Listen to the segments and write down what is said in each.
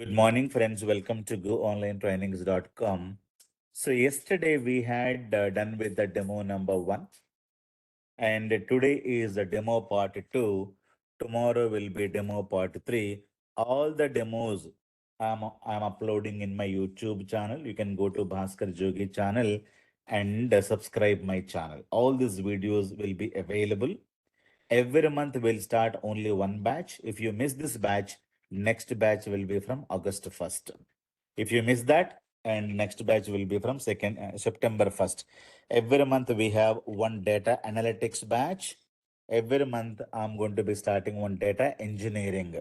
Good morning, friends. Welcome to goonlinetrainings.com. So, yesterday we had done with the demo number one, and today is the demo part two. Tomorrow will be demo part three. All the demos I'm uploading in my YouTube channel. You can go to Bhaskar Jogi channel and subscribe my channel. All these videos will be available. Every month we'll start only one batch. If you miss this batch, next batch will be from August 1st. If you miss that, and next batch will be from second September 1st. Every month we have one data analytics batch. Every month I'm going to be starting one data engineering,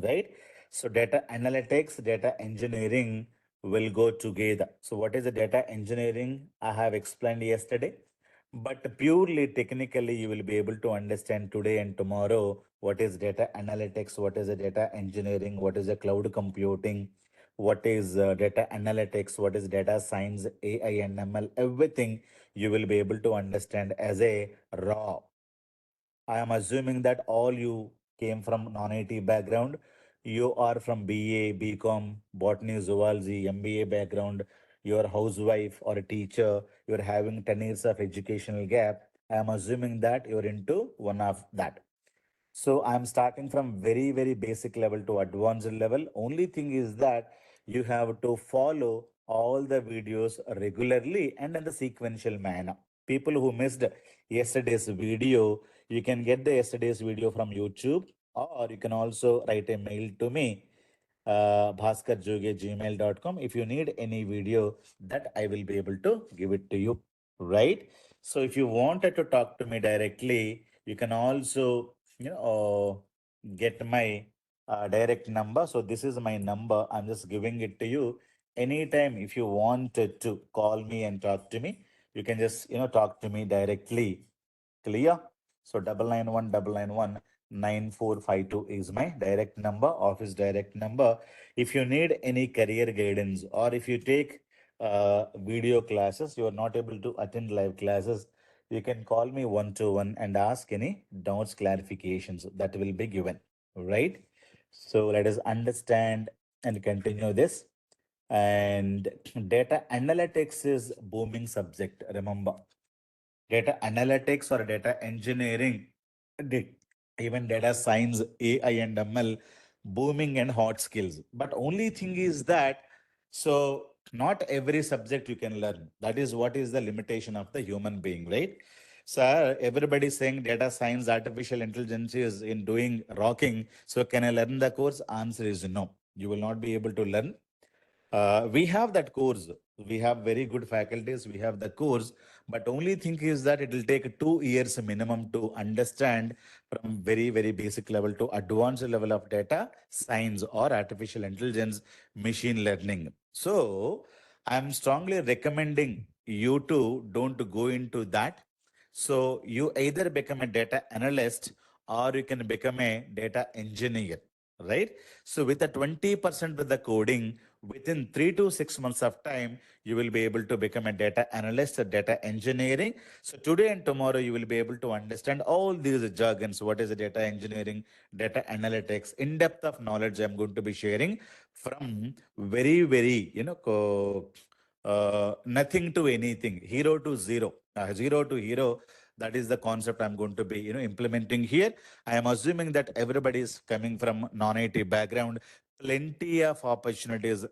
right? So data analytics, data engineering will go together. So what is the data engineering? I have explained yesterday. But purely technically, you will be able to understand today and tomorrow what is data analytics, what is the data engineering, what is the cloud computing, what is data analytics, what is data science, AI and ML, everything you will be able to understand as a raw. I am assuming that all you came from non-IT background. You are from BA, BCom, botany, zoology, MBA background. You are a housewife or a teacher. You are having 10 years of educational gap. I am assuming that you're into one of that. So I'm starting from very, very basic level to advanced level. Only thing is that you have to follow all the videos regularly and in the sequential manner. People who missed yesterday's video, you can get the yesterday's video from YouTube, or you can also write a mail to me, bhaskarjogi@gmail.com. If you need any video, that I will be able to give it to you, right? So if you wanted to talk to me directly, you can also get my direct number. So this is my number. I'm just giving it to you. Anytime if you wanted to call me and talk to me, you can just talk to me directly. Clear? So 991 991 9452 is my direct number, office direct number. If you need any career guidance, or if you take video classes, you are not able to attend live classes, you can call me one to one and ask any doubts, clarifications that will be given. Right? So let us understand and continue this. And data analytics is booming subject. Remember, data analytics or data engineering, da- even data science, AI and ML, booming and hot skills. But only thing is that, so not every subject you can learn. That is what is the limitation of the human being, right? So everybody is saying data science, artificial intelligence is in doing rocking. So can I learn the course? Answer is no. You will not be able to learn. We have that course. We have very good faculties. We have the course, but only thing is that it will take 2 years minimum to understand from very, very basic level to advanced level of data science or artificial intelligence, machine learning. So I'm strongly recommending you to don't go into that. So you either become a data analyst or you can become a data engineer, right? So with the 20% with the coding, within 3 to 6 months of time, you will be able to become a data analyst, a data engineering. So today and tomorrow, you will be able to understand all these jargons. What is the data engineering, data analytics, in depth of knowledge I'm going to be sharing from very, very, nothing to anything, hero to zero, zero to hero. That is the concept I'm going to be, implementing here. I am assuming that everybody is coming from non-IT background. Plenty of opportunities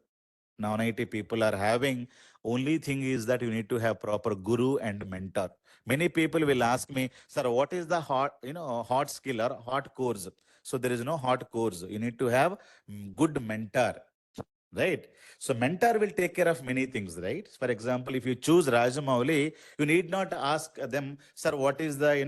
non-IT people are having. Only thing is that you need to have proper guru and mentor. Many people will ask me, sir, what is the hot skill or hot course? So there is no hot course. You need to have good mentor. Right. So mentor will take care of many things, right? For example, if you choose Rajamouli, you need not ask them, sir, what is the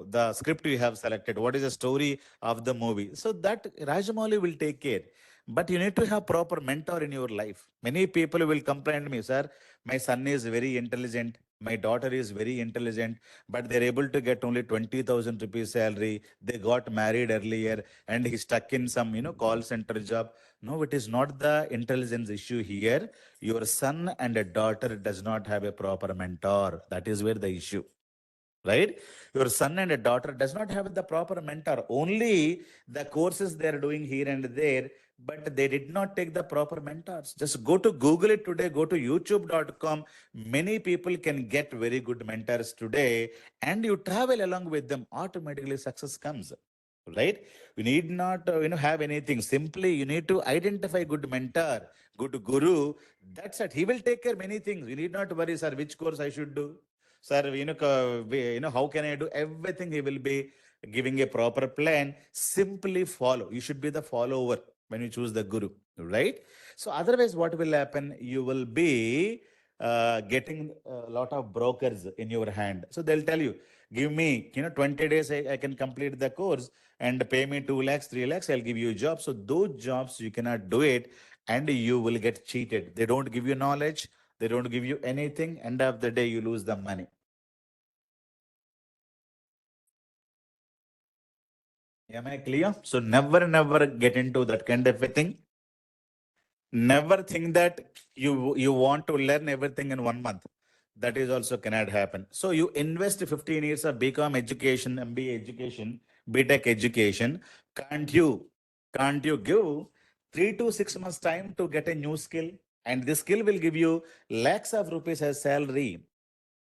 the script you have selected? What is the story of the movie? So that Rajamouli will take care. But you need to have proper mentor in your life. Many people will complain to me, sir, my son is very intelligent. My daughter is very intelligent, but they're able to get only 20,000 rupees salary. They got married earlier and he's stuck in some, call center job. No, it is not the intelligence issue here. Your son and a daughter does not have a proper mentor. That is where the issue, right? Your son and a daughter does not have the proper mentor. Only the courses they are doing here and there, but they did not take the proper mentors. Just go to Google it today, go to youtube.com. Many people can get very good mentors today, and you travel along with them. Automatically, success comes. Right? You need not, have anything. Simply, you need to identify good mentor, good guru. That's it. He will take care many things. You need not worry, sir, which course I should do. Sir, how can I do everything? He will be giving a proper plan. Simply follow. You should be the follower when you choose the guru, right? So otherwise, what will happen? You will be getting a lot of brokers in your hand. So they'll tell you, give me, 20 days, I can complete the course and pay me 2 lakhs, 3 lakhs, I'll give you a job. So those jobs, you cannot do it and you will get cheated. They don't give you knowledge. They don't give you anything. End of the day, you lose the money. Am I clear? So never get into that kind of a thing. Never think that you want to learn everything in 1 month. That is also cannot happen. So you invest 15 years of BCom education, MBA education, BTech education. Can't you give 3 to 6 months time to get a new skill? And this skill will give you lakhs of rupees as salary.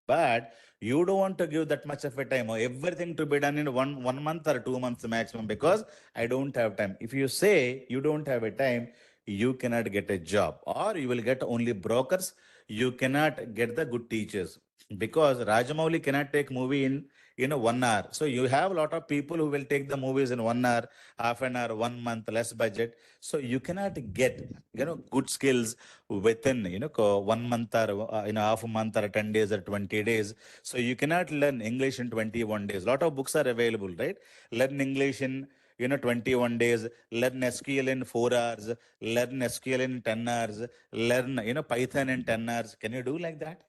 But you don't want to give that much of a time or everything to be done in one month or 2 months maximum because I don't have time. If you say you don't have a time, you cannot get a job or you will get only brokers. You cannot get the good teachers because Rajamouli cannot take movie in 1 hour. So you have a lot of people who will take the movies in 1 hour, half an hour, 1 month, less budget. So you cannot get good skills within 1 month or half a month or 10 days or 20 days. So you cannot learn English in 21 days. A lot of books are available, right? Learn English in 21 days, learn SQL in 4 hours, learn SQL in 10 hours, learn Python in 10 hours. Can you do like that?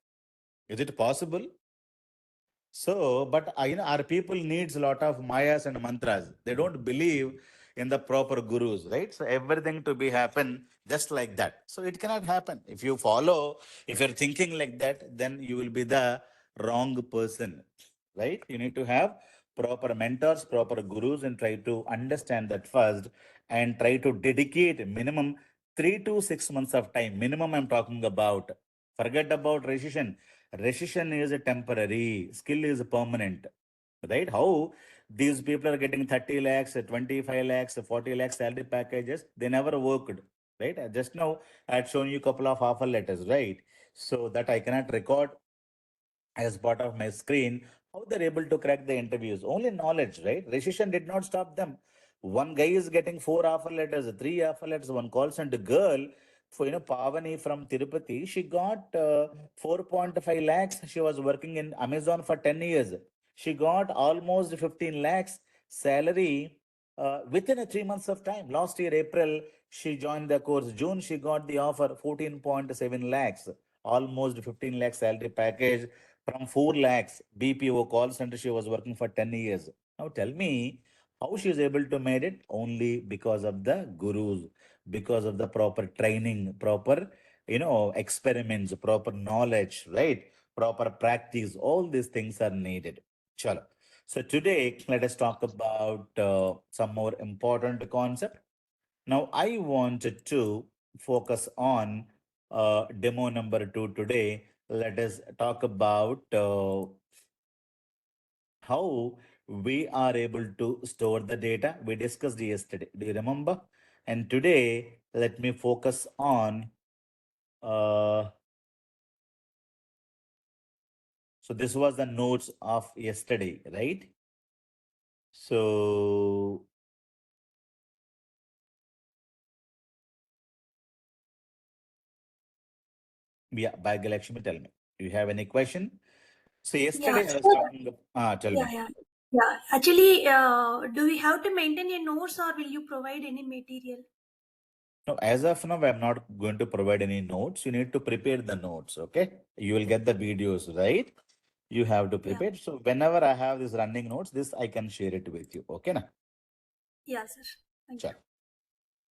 Is it possible? So, but our people needs a lot of mayas and mantras. They don't believe in the proper gurus, right? So everything to be happen just like that. So it cannot happen. If you follow, if you're thinking like that, then you will be the wrong person, right? You need to have proper mentors, proper gurus, and try to understand that first, and try to dedicate minimum 3 to 6 months of time. Minimum, I'm talking about. Forget about recession. Recession is a temporary, skill is permanent, right? How these people are getting 30 lakhs, 25 lakhs, 40 lakhs salary packages, they never worked, right? Just now I had shown you a couple of offer letters, right? So that I cannot record as part of my screen. How they're able to crack the interviews? Only knowledge, right? Recession did not stop them. One guy is getting 4 offer letters, 3 offer letters. One call center girl, for Pavani from Tirupati, she got 4.5 lakhs. She was working in Amazon for 10 years. She got almost 15 lakhs salary within a 3 months of time. Last year, April, she joined the course. June, she got the offer 14.7 lakhs, almost 15 lakhs salary package from 4 lakhs BPO call center. She was working for 10 years. Now tell me how she is able to made it. Only because of the gurus, because of the proper training, proper, experiments, proper knowledge, right? Proper practice. All these things are needed. Chalo. So today, let us talk about some more important concept. Now, I wanted to focus on demo number 2 today. Let us talk about how we are able to store the data we discussed yesterday. Do you remember? And today, let me focus on. Uh, so this was the notes of yesterday, right? So yeah, Bhagyalakshmi, tell me. Do you have any question? So Yeah, yesterday I was so talking. Tell yeah, me. yeah, yeah. Actually, do we have to maintain a notes or will you provide any material? No, as of now, I'm not going to provide any notes. You need to prepare the notes, okay? You will get the videos, right? You have to Yeah, prepare. So whenever I have this running notes, this I can share it with you. Okay, na? yeah, sir. Thank you. Sure.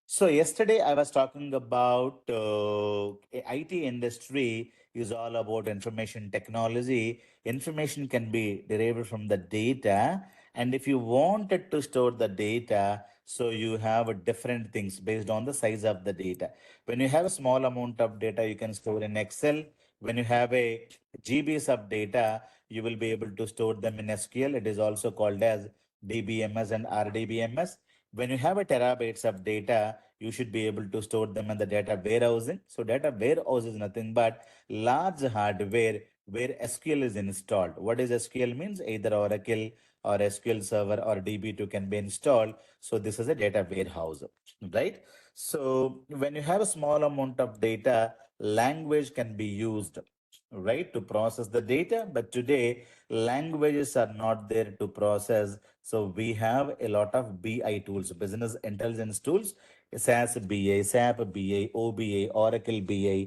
So yesterday I was talking about IT industry is all about information technology. Information can be derived from the data, and if you wanted to store the data, So you have different things based on the size of the data. When you have a small amount of data, you can store in Excel. When you have a GBs of data, you will be able to store them in SQL. It is also called as DBMS and RDBMS. When you have a terabytes of data, you should be able to store them in the data warehousing. So data warehouse is nothing but large hardware where SQL is installed. What is SQL means? Either Oracle or SQL Server or DB2 can be installed. So this is a data warehouse, right? So when you have a small amount of data, language can be used, right, to process the data. But today, languages are not there to process. So we have a lot of BI tools, business intelligence tools, SAS BA, SAP BA, OBA, Oracle BA,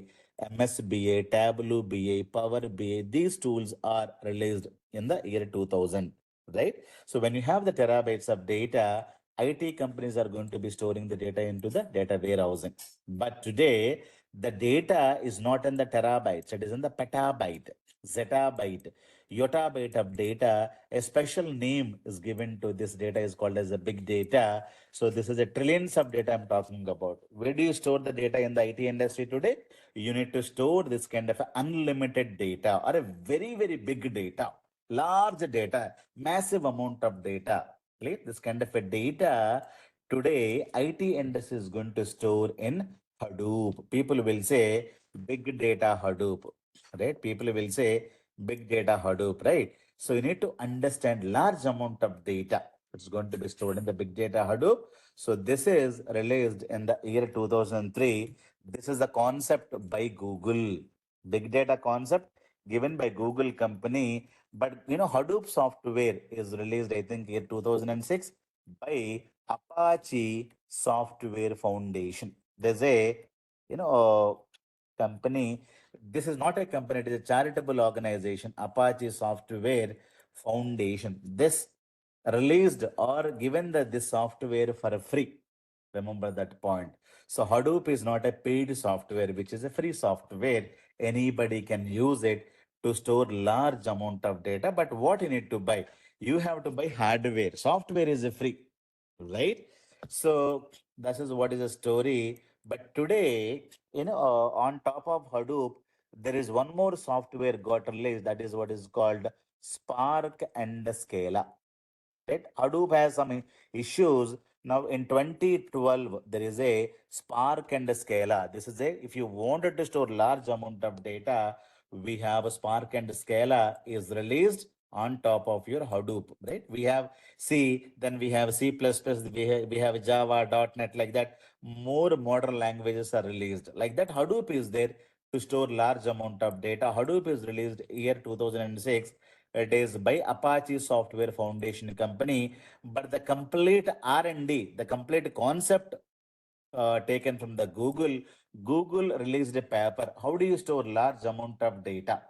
MS BA, Tableau BA, Power BA. These tools are released in the year 2000, right? So when you have the terabytes of data, IT companies are going to be storing the data into the data warehousing. But today, the data is not in the terabytes, it is in the petabyte, zettabyte, yottabyte of data. A special name is given to this data is called as a big data. So this is a trillions of data I'm talking about. Where do you store the data in the IT industry today? You need to store this kind of unlimited data or a very, very big data, large data, massive amount of data. Right? This kind of a data today, IT industry is going to store in Hadoop. People will say big data Hadoop, right? People will say big data Hadoop, right? So you need to understand large amount of data. It's going to be stored in the big data Hadoop. So this is released in the year 2003. This is the concept by Google, big data concept given by Google company. But Hadoop software is released, I think, year 2006 by Apache Software Foundation. There's a company. This is not a company, it is a charitable organization, Apache Software Foundation. This released or given this software for free. Remember that point. So Hadoop is not a paid software, which is a free software. Anybody can use it to store large amount of data. But what you need to buy? You have to buy hardware. Software is a free, right? So this is what is a story. But today, on top of Hadoop, there is one more software got released. That is what is called Spark and Scala. Right? Hadoop has some issues. Now in 2012, there is a Spark and a Scala. This is a, if you wanted to store large amount of data, we have a Spark and Scala is released on top of your Hadoop, right? We have C, then we have C++, we have Java, .NET, like that. More modern languages are released. Like that, Hadoop is there to store large amount of data. Hadoop is released year 2006. It is by Apache Software Foundation company, but the complete R&D, the complete concept taken from the Google. Google released a paper. How do you store large amount of data?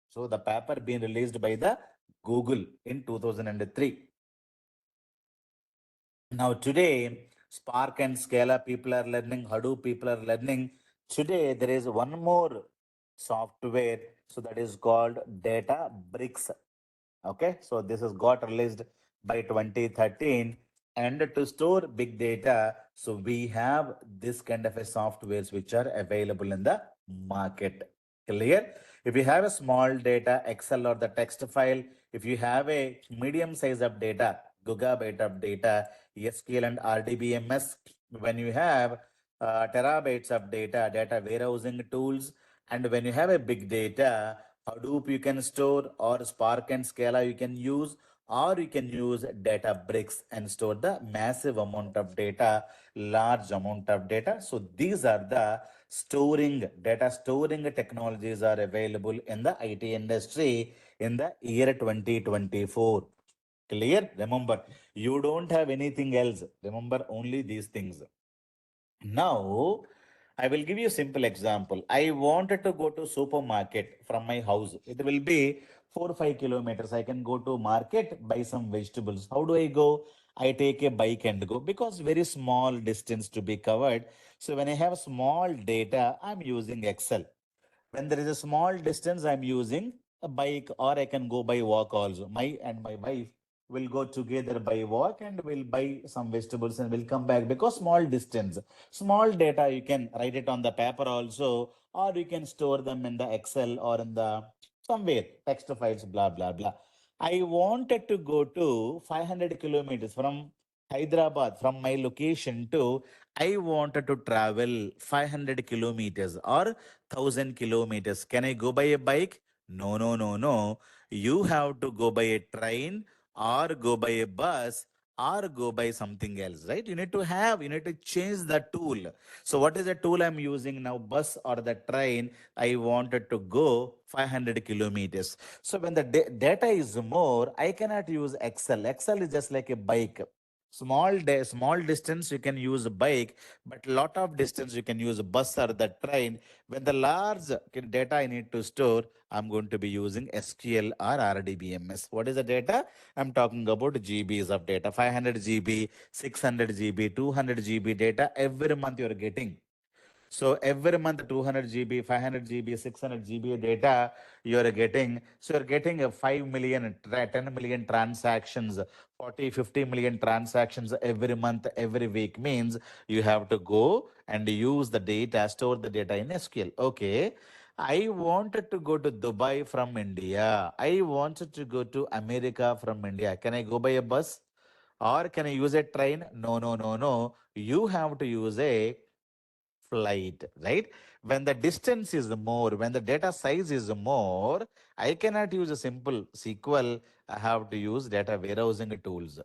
So the paper being released by the Google in 2003. Now today, Spark and Scala people are learning, Hadoop people are learning. Today there is one more software, so that is called Data Bricks. Okay, so this has got released by 2013. And to store big data, so we have this kind of a softwares which are available in the market. Clear? If you have a small data, Excel or the text file, if you have a medium size of data, gigabyte of data, SQL and RDBMS, when you have terabytes of data, data warehousing tools, and when you have a big data, Hadoop you can store, or Spark and Scala you can use, or you can use Databricks and store the massive amount of data, large amount of data. So these are the data storing technologies are available in the IT industry in the year 2024. Clear? Remember, you don't have anything else. Remember only these things. Now, I will give you a simple example. I wanted to go to supermarket from my house. It will be 4 or 5 kilometers. I can go to market, buy some vegetables. How do I go? I take a bike and go because very small distance to be covered. So when I have small data, I'm using Excel. When there is a small distance, I'm using a bike or I can go by walk also. My and my wife, we'll go together by walk and we'll buy some vegetables and we'll come back because small distance, small data, you can write it on the paper also, or you can store them in the Excel or in the somewhere, text files, blah, blah, blah. I wanted to go to 500 kilometers from Hyderabad, from my location to, I wanted to travel 500 kilometers or 1,000 kilometers. Can I go by a bike? No, no, no, no. You have to go by a train or go by a bus or go by something else, right? You need to change the tool. So what is the tool I'm using now? Bus or the train? I wanted to go 500 kilometers. So when the data is more, I cannot use Excel. Excel is just like a bike. Small distance you can use a bike, but lot of distance you can use a bus or the train. When the large data I need to store, I'm going to be using SQL or RDBMS. What is the data? I'm talking about GBs of data, 500 GB, 600 GB, 200 GB data every month you're getting. So every month 200 GB, 500 GB, 600 GB data you're getting. So you're getting a 5 million, 10 million transactions, 40, 50 million transactions every month, every week means you have to go and use the data, store the data in SQL. Okay. I wanted to go to Dubai from India. I wanted to go to America from India. Can I go by a bus? Or can I use a train? No, no, no, no. You have to use a flight, right? When the distance is more, when the data size is more, I cannot use a simple SQL. I have to use data warehousing tools.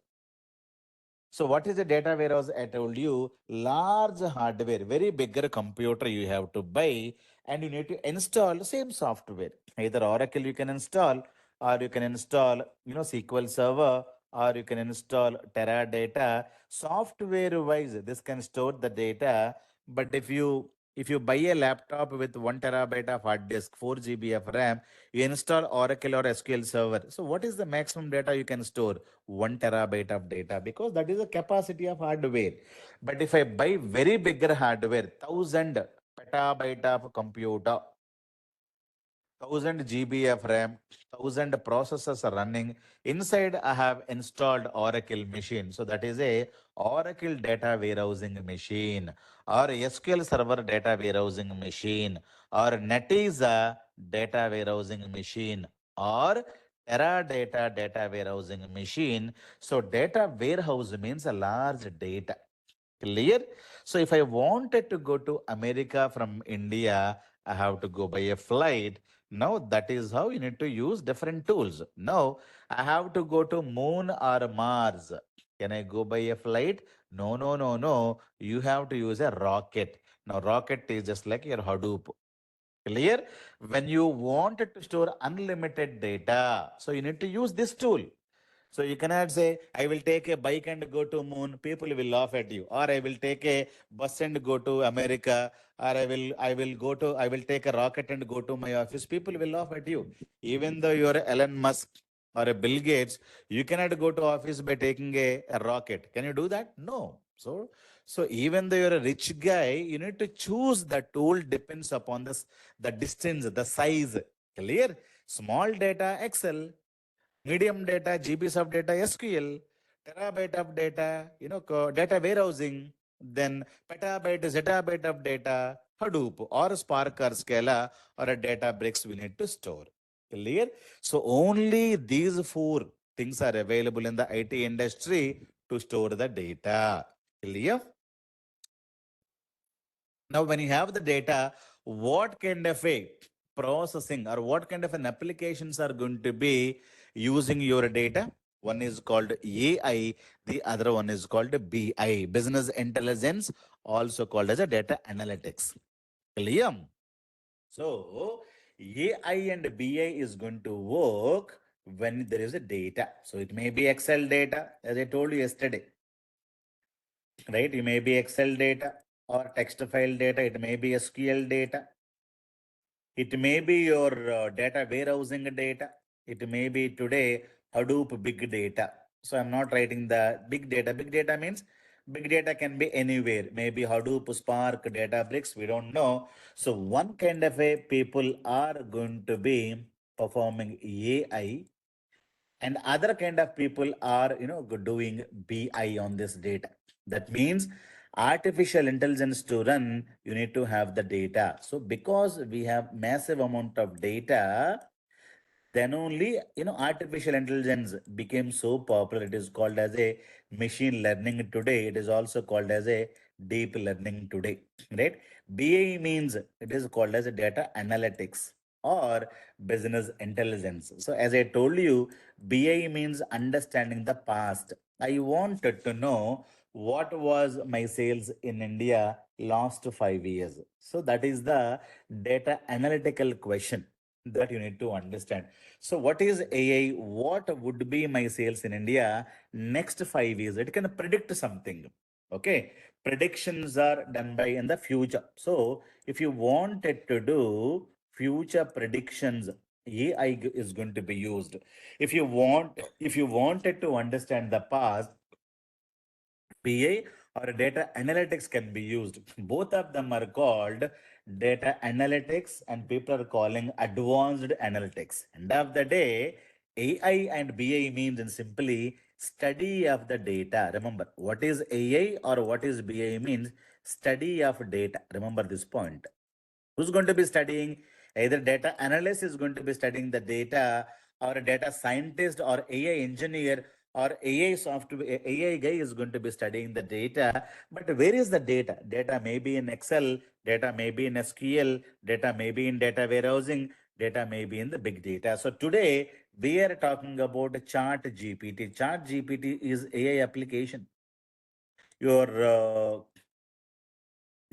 So what is a data warehouse? I told you, large hardware, very bigger computer you have to buy, and you need to install same software. Either Oracle you can install, or you can install, SQL Server, or you can install Teradata. Software wise, this can store the data. But if you buy a laptop with 1 terabyte of hard disk, 4 GB of RAM, you install Oracle or SQL Server. So what is the maximum data you can store? 1 terabyte of data, because that is the capacity of hardware. But if I buy very bigger hardware, 1,000 petabyte of computer, 1,000 GB of RAM, 1,000 processors are running. Inside, I have installed Oracle machine. So that is a Oracle data warehousing machine, or SQL Server data warehousing machine, or Netezza data warehousing machine, or Teradata data warehousing machine. So data warehouse means a large data. Clear? So if I wanted to go to America from India, I have to go by a flight. Now that is how you need to use different tools. Now I have to go to Moon or Mars. Can I go by a flight? No, no, no, no. You have to use a rocket. Now rocket is just like your Hadoop. Clear? When you wanted to store unlimited data, so you need to use this tool. So you cannot say, I will take a bike and go to moon, people will laugh at you. Or I will take a bus and go to America, or I will take a rocket and go to my office, people will laugh at you. Even though you're Elon Musk or a Bill Gates, you cannot go to office by taking a rocket. Can you do that? No. So even though you're a rich guy, you need to choose the tool depends upon the distance, the size. Clear? Small data, Excel. Medium data, GBs of data, SQL. Terabyte of data, data warehousing. Then petabyte, zettabyte of data, Hadoop or Spark or Scala or a Databricks we need to store. Clear? So only these four things are available in the IT industry to store the data. Clear? Now, when you have the data, what kind of a processing or what kind of an applications are going to be using your data? One is called AI, the other one is called BI, business intelligence, also called as a data analytics. Clear? So, AI and BI is going to work when there is a data. So, it may be Excel data, as I told you yesterday, right? It may be Excel data or text file data, it may be SQL data, it may be your data warehousing data, it may be today Hadoop big data. So I'm not writing the big data. Big data means big data can be anywhere, maybe Hadoop, Spark, Databricks, we don't know. So one kind of a people are going to be performing AI and other kind of people are doing BI on this data. That means artificial intelligence to run, you need to have the data. So because we have massive amount of data, then only artificial intelligence became so popular. It is called as a machine learning today. It is also called as a deep learning today, right? BA means it is called as a data analytics or business intelligence. So as I told you, BA means understanding the past. I wanted to know what was my sales in India last 5 years. So that is the data analytical question that you need to understand. So, what is AI? What would be my sales in India next 5 years? It can predict something. Okay, predictions are done by in the future. So, if you wanted to do future predictions, AI is going to be used. If you wanted to understand the past, BA or data analytics can be used. Both of them are called data analytics, and people are calling advanced analytics. End of the day, AI and BA means in simply study of the data. Remember, what is AI or what is BA means study of data. Remember this point. Who's going to be studying? Either data analyst is going to be studying the data, or a data scientist, or AI engineer, or AI software AI guy is going to be studying the data. But where is the data? Data may be in Excel, data may be in SQL, data may be in data warehousing, data may be in the big data. So today we are talking about Chart GPT. Chart GPT is AI application. Your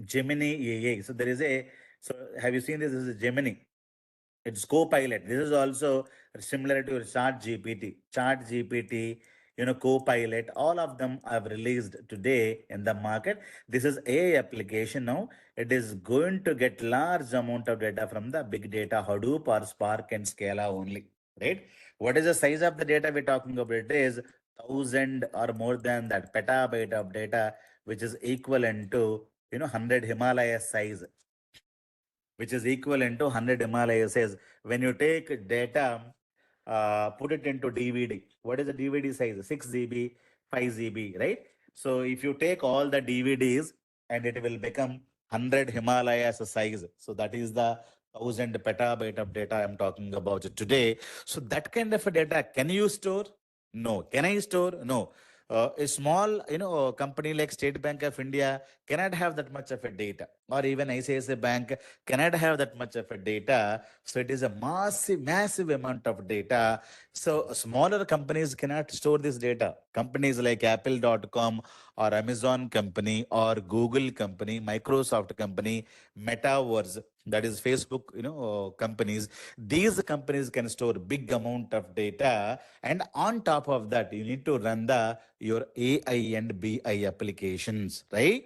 Gemini AI. So there is a, so have you seen this? This is Gemini. It's Copilot. This is also similar to Chat GPT. Chat GPT, Copilot, all of them have released today in the market. This is AI application now. It is going to get large amount of data from the big data, Hadoop or Spark and Scala only, right? What is the size of the data we're talking about? It is 1,000 or more than that petabyte of data, which is equivalent to, 100 Himalaya size, which is equivalent to 100 Himalayas. Says when you take data, put it into DVD. What is the DVD size? 6 GB, 5 GB, right? So if you take all the DVDs, and it will become 100 Himalayas size. So that is the 1,000 petabyte of data I'm talking about today. So that kind of a data, can you store? No. Can I store? No. A small, company like State Bank of India cannot have that much of a data, or even ICICI Bank cannot have that much of a data. So it is a massive, massive amount of data. So smaller companies cannot store this data. Companies like Apple.com or Amazon company or Google company, Microsoft company, Metaverse, that is Facebook, companies. These companies can store big amount of data, and on top of that, you need to run the your AI and BI applications, right?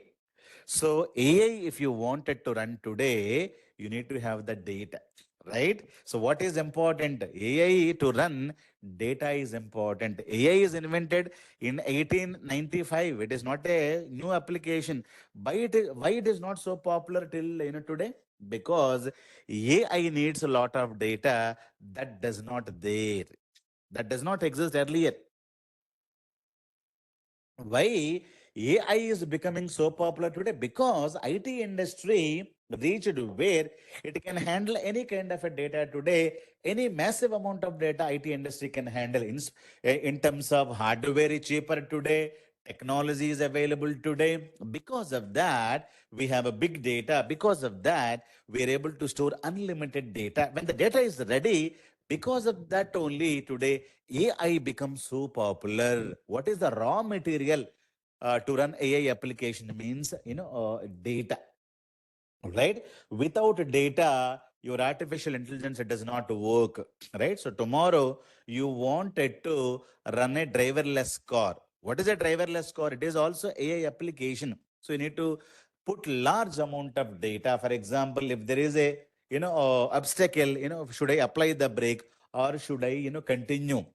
So AI, if you wanted to run today, you need to have the data, right? So what is important? AI to run, data is important. AI is invented in 1895. It is not a new application. Why it is not so popular till today? Because AI needs a lot of data that does not there, that does not exist earlier. Why AI is becoming so popular today? Because IT industry reached where it can handle any kind of a data today, any massive amount of data IT industry can handle in terms of hardware is cheaper today, technology is available today. Because of that, we have a big data. Because of that, we are able to store unlimited data. When the data is ready, because of that only today AI becomes so popular. What is the raw material to run AI application? Means data, right? Without data, your artificial intelligence does not work, right? So tomorrow you wanted to run a driverless car. What is a driverless car? It is also AI application. So you need to put large amount of data. For example, if there is a obstacle, should I apply the brake, or should I continue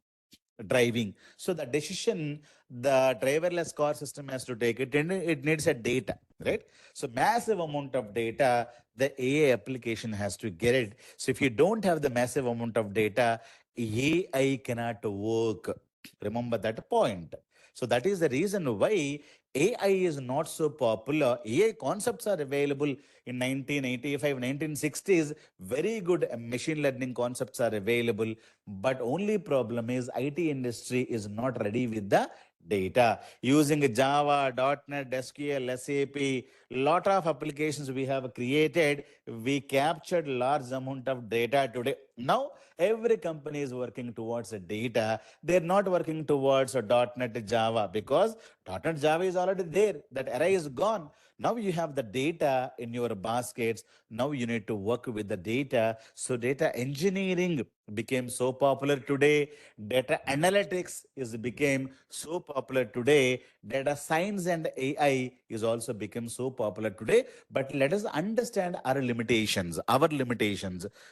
driving? So the decision the driverless car system has to take it, and it needs a data, right? So massive amount of data the AI application has to get it. So if you don't have the massive amount of data, AI cannot work. Remember that point. So that is the reason why AI is not so popular. AI concepts are available in 1985, 1960s. Very good machine learning concepts are available. But only problem is IT industry is not ready with the data. Using Java, .NET, SQL, SAP, lot of applications we have created, we captured large amount of data today. Now every company is working towards a data. They're not working towards a .NET Java because .NET Java is already there. That array is gone. Now you have the data in your baskets. Now you need to work with the data. So data engineering became so popular today. Data analytics is became so popular today. Data science and AI is also become so popular today. But let us understand our limitations,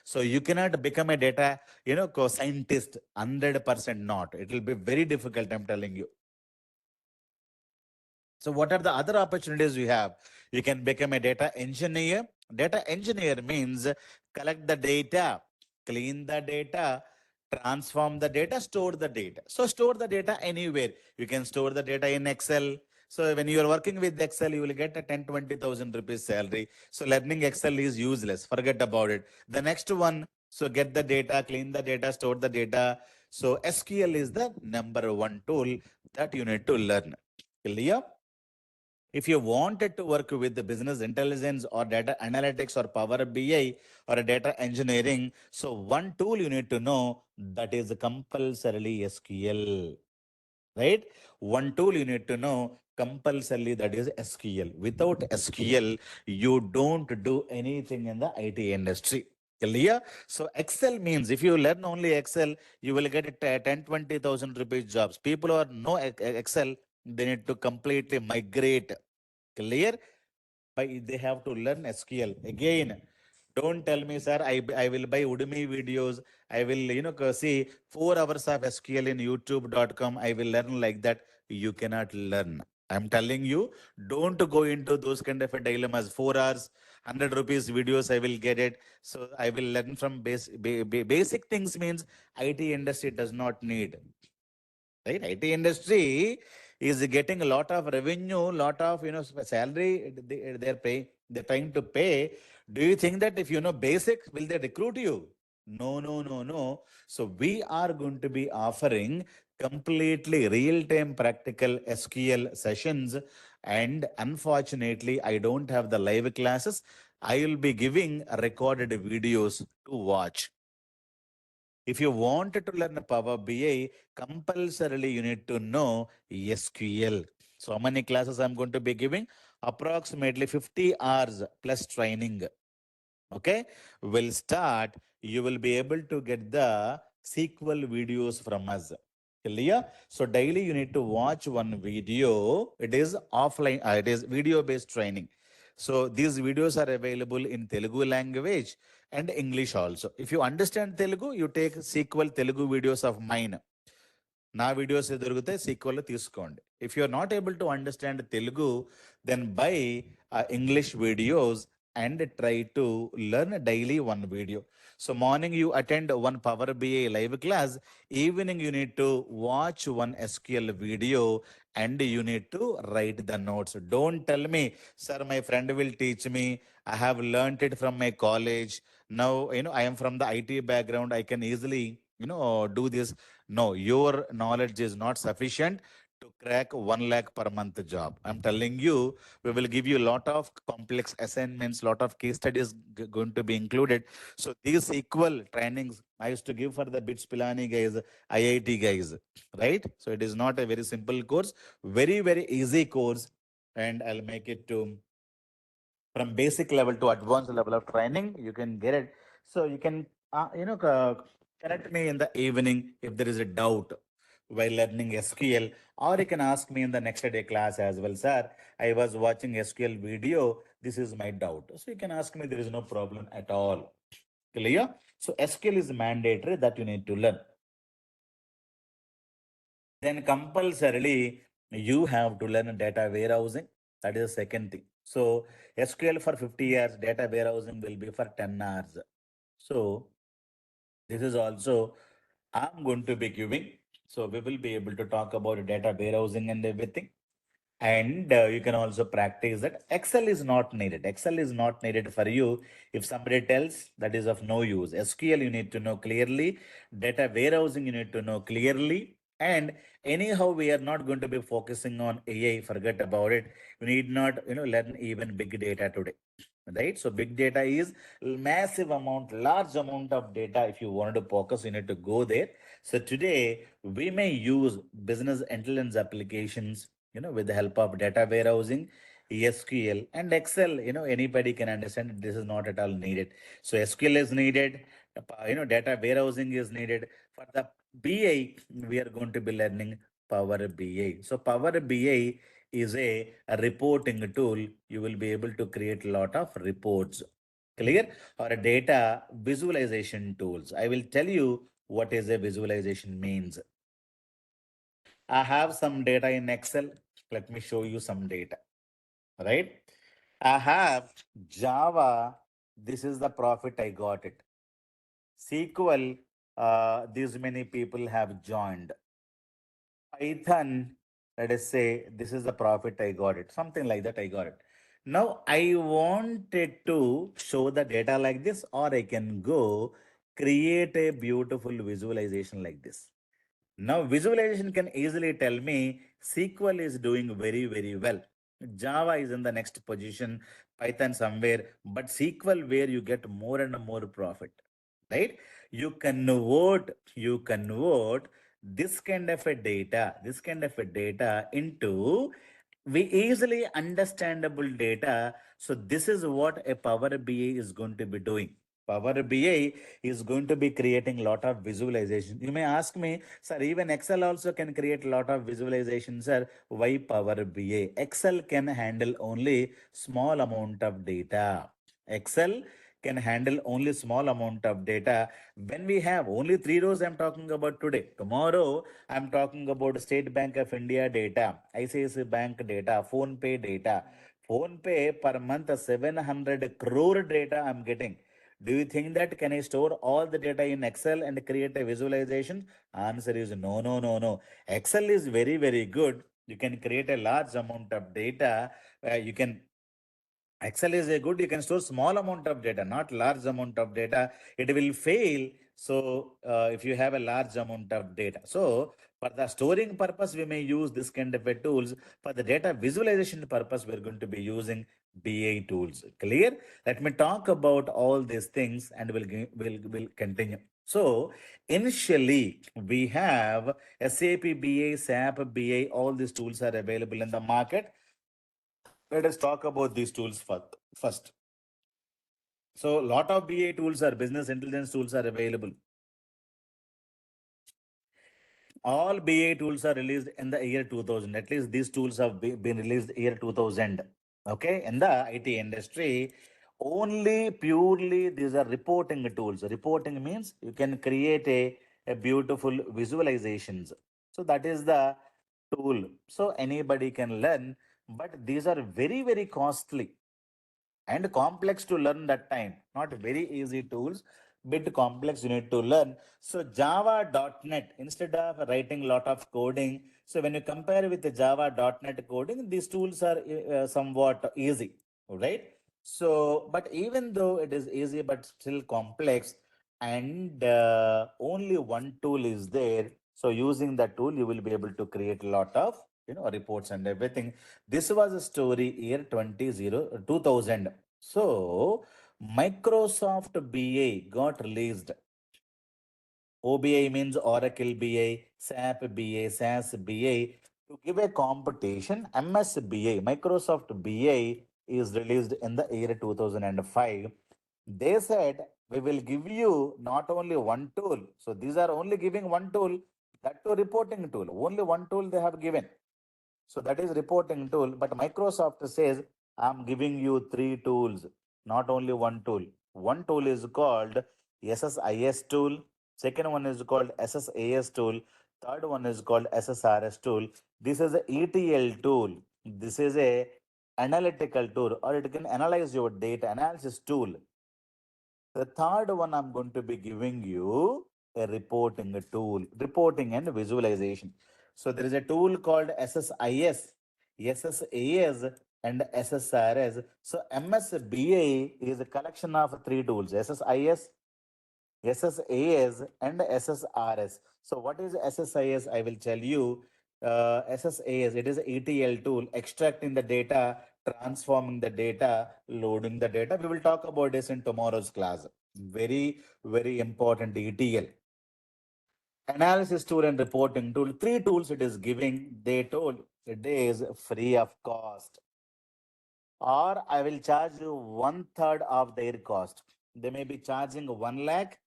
So you cannot become a data, scientist 100% not. It will be very difficult, I'm telling you. So what are the other opportunities you have? You can become a data engineer. Data engineer means collect the data, clean the data, transform the data, store the data. So store the data anywhere. You can store the data in Excel. So when you are working with Excel, you will get a 10, 20,000 rupees salary. So learning Excel is useless. Forget about it. The next one, so get the data, clean the data, store the data. So SQL is the number one tool that you need to learn. Clear? If you wanted to work with the business intelligence or data analytics or Power BI or a data engineering, so one tool you need to know, that is compulsorily SQL, right? One tool you need to know compulsorily, that is SQL. Without SQL, you don't do anything in the IT industry. Clear? So Excel means if you learn only Excel, you will get 10, 20,000 rupees jobs. People who are no Excel, they need to completely migrate. Clear? But they have to learn SQL. Again, don't tell me, sir, I will buy Udemy videos. I will, see 4 hours of SQL in youtube.com. I will learn like that. You cannot learn. I'm telling you, don't go into those kind of a dilemmas. 4 hours, 100 rupees videos, I will get it. So I will learn from basic things means IT industry does not need. Right? IT industry is getting a lot of revenue, lot of salary they're trying to pay. Do you think that if you know basics, will they recruit you? No, no, no, no. So we are going to be offering completely real-time practical SQL sessions. And unfortunately, I don't have the live classes. I will be giving recorded videos to watch. If you wanted to learn Power BI, compulsorily you need to know SQL. So how many classes I'm going to be giving? Approximately 50 hours plus training. Okay, we'll start. You will be able to get the SQL videos from us. Clear? So daily you need to watch one video. It is offline, it is video based training. So these videos are available in Telugu language and English also. If you understand Telugu, you take SQL Telugu videos of mine. నా videos దొరికితే sequel తీసుకోండి. If you are not able to understand Telugu, then by English videos and try to learn daily one video. So morning you attend one Power BI live class, evening you need to watch one SQL video and you need to write the notes. Don't tell me, sir, my friend will teach me. I have learned it from my college. Now, I am from the IT background. I can easily, do this. No, your knowledge is not sufficient to crack 1 lakh per month job. I'm telling you, we will give you a lot of complex assignments, lot of case studies going to be included. So these equal trainings I used to give for the BITS Pilani guys, IIT guys, right? So it is not a very simple course, very, very easy course. And I'll make it to from basic level to advanced level of training. You can get it. So you can, connect me in the evening if there is a doubt while learning SQL, or you can ask me in the next day class as well, sir. I was watching SQL video. This is my doubt. So you can ask me. There is no problem at all. Clear? So SQL is mandatory that you need to learn. Then compulsorily you have to learn data warehousing. That is the second thing. So SQL for 50 years, data warehousing will be for 10 hours. So this is also I'm going to be giving. So we will be able to talk about data warehousing and everything. And you can also practice that. Excel is not needed. Excel is not needed for you. If somebody tells, that is of no use. SQL you need to know clearly. Data warehousing you need to know clearly. And anyhow, we are not going to be focusing on AI. Forget about it. We need not, learn even big data today. Right? So big data is massive amount, large amount of data. If you wanted to focus, you need to go there. So today we may use business intelligence applications, with the help of data warehousing, SQL and Excel. Anybody can understand this is not at all needed. So SQL is needed, data warehousing is needed. For the BI, we are going to be learning Power BI. So Power BI is a reporting tool. You will be able to create a lot of reports. Clear? Or a data visualization tools. I will tell you what is a visualization means. I have some data in Excel. Let me show you some data, right? I have Java. This is the profit I got it. SQL, these many people have joined. Python, let us say this is the profit I got it. Something like that I got it. Now I wanted to show the data like this, or I can go create a beautiful visualization like this. Now visualization can easily tell me SQL is doing very, very well. Java is in the next position, Python somewhere, but SQL where you get more and more profit, right? You convert this kind of a data into we easily understandable data. So this is what a Power BI is going to be doing. Power BI is going to be creating a lot of visualization. You may ask me, sir, even Excel also can create a lot of visualization, sir. Why Power BI? Excel can handle only small amount of data. Excel can handle only small amount of data. When we have only 3 rows, I'm talking about today. Tomorrow, I'm talking about State Bank of India data, ICICI Bank data, Phone Pay data. Phone Pay per month 700 crore data I'm getting. Do you think that can I store all the data in Excel and create a visualization? Answer is no, no, no, no. Excel is very, very good. You can create a large amount of data. You can Excel is a good, you can store small amount of data, not large amount of data. It will fail. So if you have a large amount of data. So for the storing purpose, we may use this kind of a tools. For the data visualization purpose, we're going to be using BA tools. Clear? Let me talk about all these things and we'll continue. So initially we have SAP BA, SAP BA, all these tools are available in the market. Let us talk about these tools first. So, lot of BA tools or business intelligence tools are available. All BA tools are released in the year 2000. At least these tools have been released year 2000. Okay, in the IT industry, only purely these are reporting tools. Reporting means you can create a beautiful visualizations. So that is the tool. So anybody can learn, but these are very, very costly and complex to learn that time. Not very easy tools, bit complex you need to learn. So Java.NET, instead of writing lot of coding, so when you compare with the Java.NET coding, these tools are somewhat easy, right? So, but even though it is easy, but still complex, and only one tool is there. So using that tool, you will be able to create a lot of reports and everything. This was a story year 2000. So Microsoft BA got released. OBI means Oracle BA, SAP BA, SAS BA. To give a competition, MS BA, Microsoft BA is released in the year 2005. They said, we will give you not only one tool. So these are only giving one tool, that to reporting tool. Only one tool they have given. So that is reporting tool. But Microsoft says, I'm giving you three tools, not only one tool. One tool is called SSIS tool. Second one is called SSAS tool. Third one is called SSRS tool. This is a ETL tool. This is a analytical tool, or it can analyze your data analysis tool. The third one I'm going to be giving you. a reporting tool, reporting and visualization. So there is a tool called SSIS, SSAS, and SSRS. So MSBA is a collection of three tools: SSIS, SSAS, and SSRS. So what is SSIS? I will tell you. SSAS, it is an ETL tool, extracting the data, transforming the data, loading the data. We will talk about this in tomorrow's class. Very, very important ETL. Analysis tool and reporting tool. Three tools it is giving. They told it is free of cost, or I will charge you one third of their cost. They may be charging 1 lakh.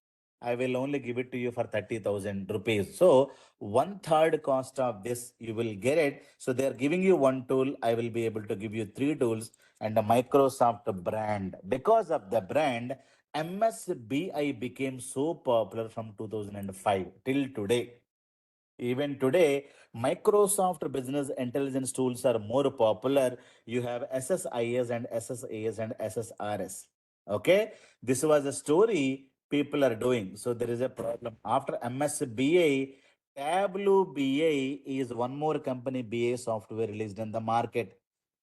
I will only give it to you for 30,000 rupees. So one third cost of this you will get it. So they are giving you one tool. I will be able to give you three tools and a Microsoft brand. Because of the brand, MSBI became so popular from 2005 till today. Even today, Microsoft business intelligence tools are more popular. You have SSIS and SSAS and SSRS. Okay, this was a story people are doing. So there is a problem. After MSBA, Tableau BA is one more company BA software released in the market.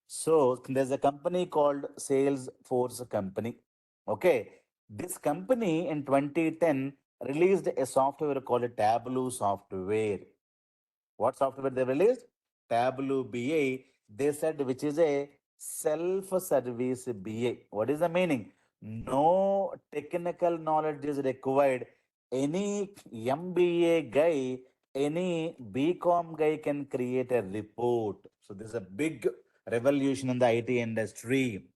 So there's a company called Salesforce company. Okay, this company in 2010 released a software called Tableau software. What software they released? Tableau BA. They said which is a self-service BA. What is the meaning? No technical knowledge is required. Any MBA guy, any BCom guy can create a report. So this is a big revolution in the IT industry.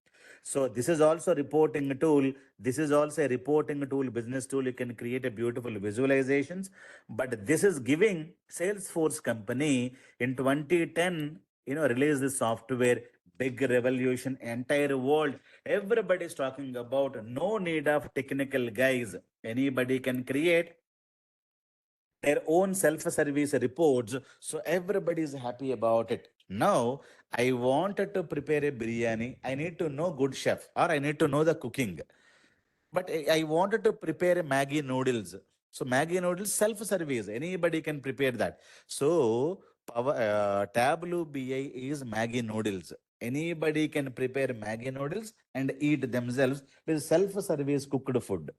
So this is also reporting tool. This is also a reporting tool, business tool. You can create a beautiful visualizations. But this is giving Salesforce company in 2010, release this software, big revolution, entire world. Everybody is talking about no need of technical guys. Anybody can create their own self-service reports. So everybody is happy about it. Now, I wanted to prepare a biryani. I need to know good chef or I need to know the cooking. But I wanted to prepare a Maggi noodles. So Maggi noodles self-service. Anybody can prepare that. So Tableau BI is Maggi noodles. Anybody can prepare Maggi noodles and eat themselves. It is self-service cooked food.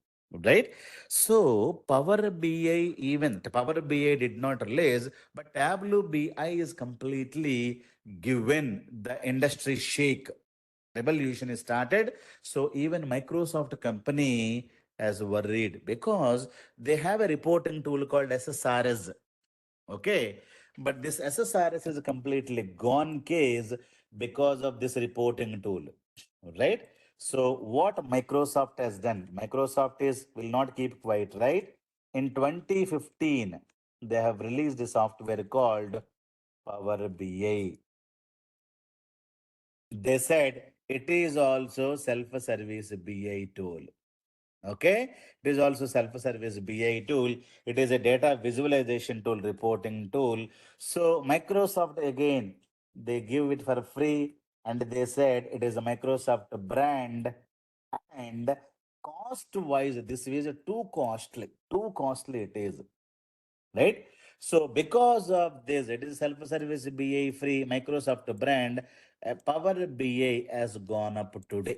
Right? So Power BI event, Power BI did not release, but Tableau BI is completely given the industry shake. Revolution is started. So even Microsoft company has worried because they have a reporting tool called SSRS. Okay. But this SSRS is a completely gone case because of this reporting tool. Right. So what Microsoft has done, Microsoft is will not keep quiet, right? In 2015, they have released a software called Power BI. They said it is also self-service BI tool. Okay, it is also self-service BI tool. It is a data visualization tool, reporting tool. So Microsoft again, they give it for free, and they said it is a Microsoft brand, and cost-wise, this is too costly. Too costly it is, right? So because of this, it is self-service BA free Microsoft brand. Power BI has gone up today.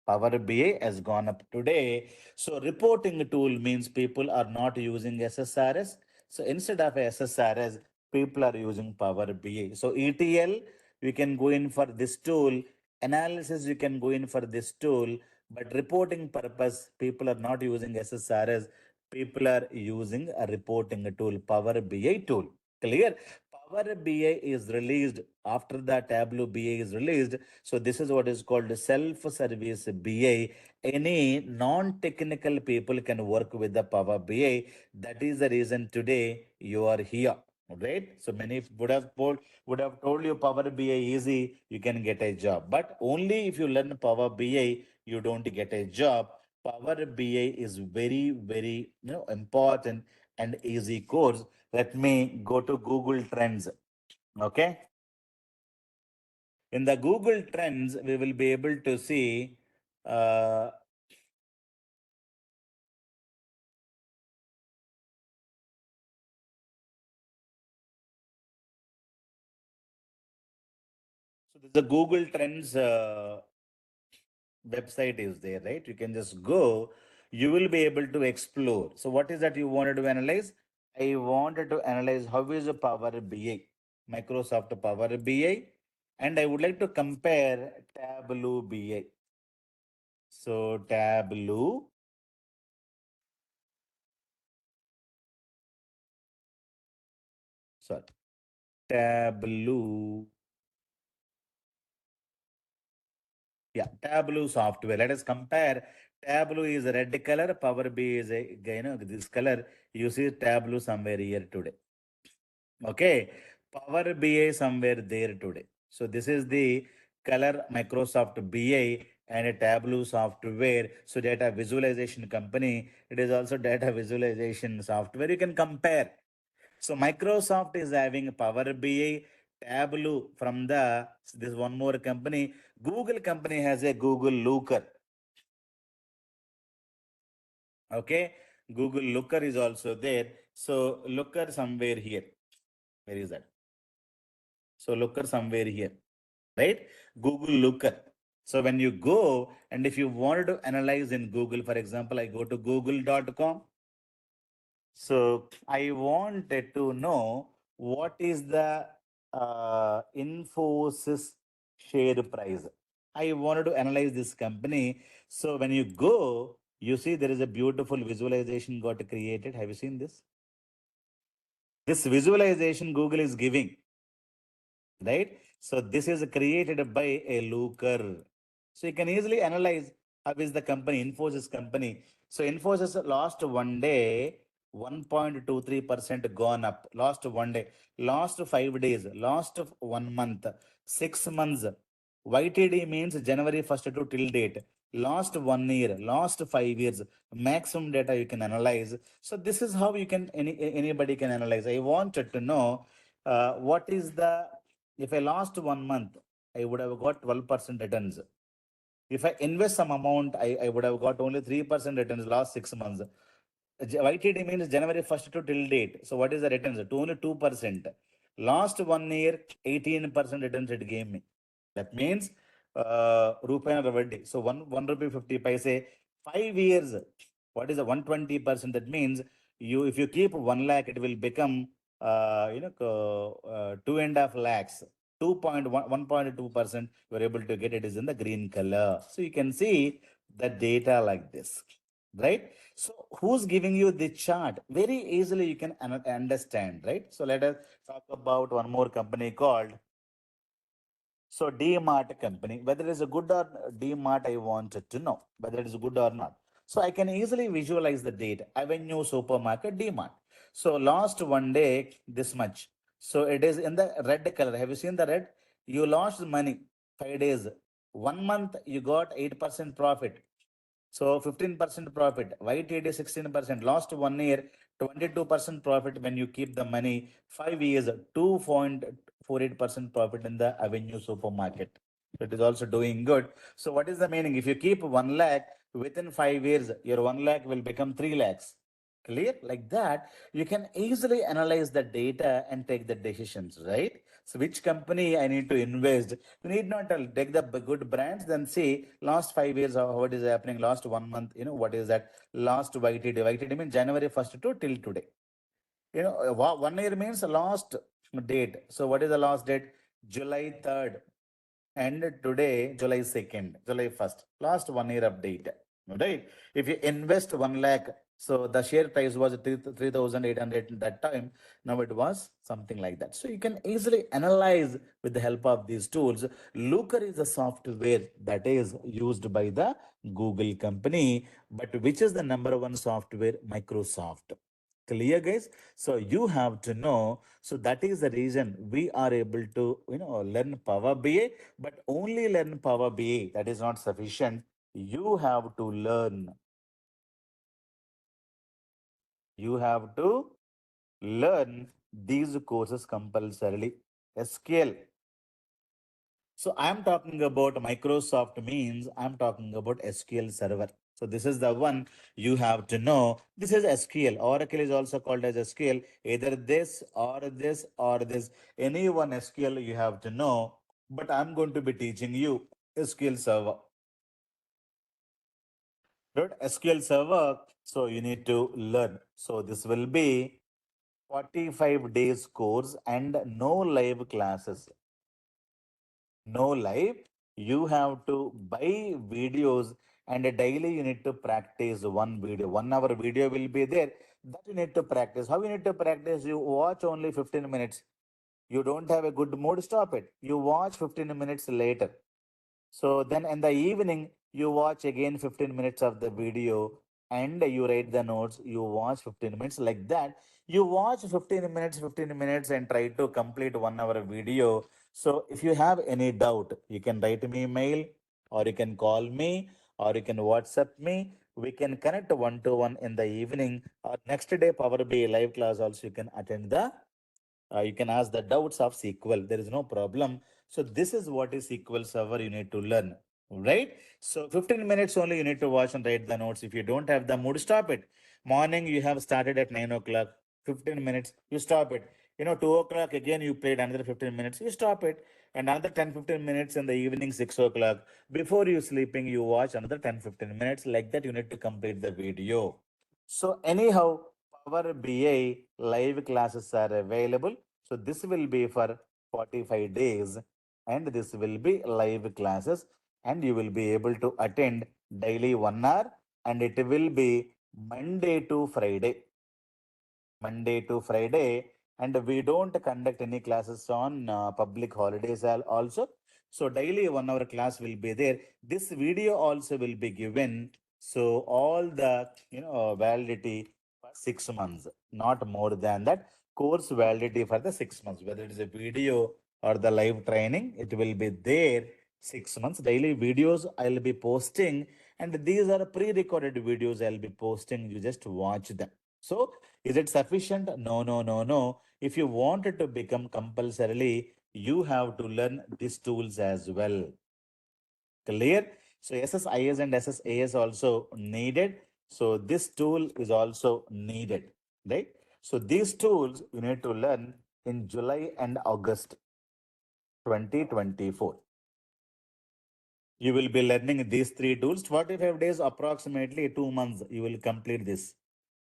Power BI has gone up today. So reporting tool means people are not using SSRS. So instead of SSRS, people are using Power BI. So ETL, you can go in for this tool. Analysis, you can go in for this tool. But reporting purpose, people are not using SSRS. People are using a reporting tool, Power BI tool. Clear? Power BI is released after the Tableau BI is released. So this is what is called self-service BI. Any non-technical people can work with the Power BI. That is the reason today you are here. Right? So many would have told you Power BI easy, you can get a job. But only if you learn Power BI, you don't get a job. Power BI is very, very important and easy course. Let me go to Google Trends. Okay. In the Google Trends, we will be able to see uh, The Google Trends website is there, right? You can just go, you will be able to explore. So, what is that you wanted to analyze? I wanted to analyze how is the Power BI, Microsoft Power BI, and I would like to compare Tableau BI. So, Tableau, sorry, Tableau, yeah, Tableau software. Let us compare. Tableau is a red color, Power BI is a, this color. You see Tableau somewhere here today. Okay, Power BI somewhere there today. So this is the color Microsoft BI and a Tableau software. So data visualization company. It is also data visualization software. You can compare. So Microsoft is having Power BI, Tableau from the this one more company. Google company has a Google Looker. Okay, Google Looker is also there. So Looker somewhere here. Where is that? So Looker somewhere here, right? Google Looker. So when you go and if you wanted to analyze in Google, for example, I go to google.com. So I wanted to know what is the Infosys share price. I wanted to analyze this company. So when you go, you see there is a beautiful visualization got created. Have you seen this? This visualization Google is giving, right? So this is created by a looker. So you can easily analyze how is the company, Infosys company. So Infosys last one day, 1.23% gone up. Last one day, last 5 days, last 1 month, 6 months. YTD means January 1st to till date. Last 1 year, last 5 years, maximum data you can analyze. So this is how you can anybody can analyze. I wanted to know what is the if I lost 1 month, I would have got 12% returns. If I invest some amount, I would have got only 3% returns last 6 months. YTD means January 1st to till date. So what is the returns? Only 2%. Last 1 year, 18% returns it gave me. That means rupee vadi. So one rupee 50 paise, 5 years. What is the 120%? That means you if you keep 1 lakh, it will become 2.5 lakhs. 1.2% you're able to get it is in the green color. So you can see the data like this, right? So who's giving you the chart? Very easily you can understand, right? So let us talk about one more company called so DMart company, whether it's a good or DMart, I wanted to know whether it is good or not. So I can easily visualize the date. Avenue Supermarket DMart. So last one day, this much. So it is in the red color. Have you seen the red? You lost money 5 days. 1 month you got 8% profit. So 15% profit. YTD 16%. Last 1 year, 22% profit when you keep the money. 5 years, 2.48% profit in the Avenue Supermarket. So it is also doing good. So what is the meaning? If you keep 1 lakh within 5 years, your 1 lakh will become 3 lakhs. Clear? Like that, you can easily analyze the data and take the decisions, right? So which company I need to invest? You need not take the good brands, then see last 5 years how it is happening, last 1 month, what is that? Last YTD. YTD means January 1st to till today. 1 year means last date. So what is the last date? July 3rd. And today, July 2nd, July 1st, last 1 year update, right? If you invest 1 lakh, so the share price was 3,800 at that time. Now it was something like that. So you can easily analyze with the help of these tools. Looker is a software that is used by the Google company, but which is the number one software? Microsoft. Clear, guys? So you have to know. So that is the reason we are able to, learn Power BI, but only learn Power BI. That is not sufficient. You have to learn. You have to learn these courses compulsorily. SQL. So I'm talking about Microsoft means I'm talking about SQL Server. So this is the one you have to know. This is SQL. Oracle is also called as SQL. Either this or this or this. Any one SQL you have to know. but I'm going to be teaching you SQL Server. Right? SQL Server, so you need to learn. So this will be 45 days course and no live classes. No live. You have to buy videos and daily you need to practice one video. 1 hour video will be there that you need to practice. How you need to practice? You watch only 15 minutes. You don't have a good mood, stop it. You watch 15 minutes later. So then in the evening, you watch again 15 minutes of the video and you write the notes. You watch 15 minutes like that. You watch 15 minutes and try to complete 1 hour video. So if you have any doubt, you can write me mail or you can call me or you can WhatsApp me. We can connect one to one in the evening or next day Power BI live class also you can attend the you can ask the doubts of SQL. There is no problem. So this is what is SQL Server you need to learn, right? So 15 minutes only you need to watch and write the notes. If you don't have the mood, stop it. Morning you have started at 9 o'clock, 15 minutes, you stop it. 2 o'clock again you played another 15 minutes, you stop it. And another 10-15 minutes in the evening, 6 o'clock. Before you sleeping, you watch another 10-15 minutes. Like that, you need to complete the video. So anyhow, Power BI live classes are available. So this will be for 45 days and this will be live classes and you will be able to attend daily 1 hour and it will be Monday to Friday. Monday to Friday, and we don't conduct any classes on public holidays also. So daily 1 hour class will be there. This video also will be given. So all the validity for 6 months, not more than that. Course validity for the 6 months, whether it is a video or the live training, it will be there 6 months. Daily videos I'll be posting, and these are pre-recorded videos I'll be posting. You just watch them. So is it sufficient? No, no, no, no. If you wanted to become compulsorily, you have to learn these tools as well. Clear? So SSIS and SSAS also needed. So this tool is also needed, right? So these tools you need to learn in July and August 2024. You will be learning these three tools. 45 days, approximately 2 months, you will complete this.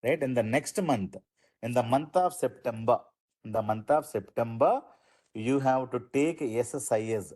Right? In the next month, in the month of September, you have to take SSIS.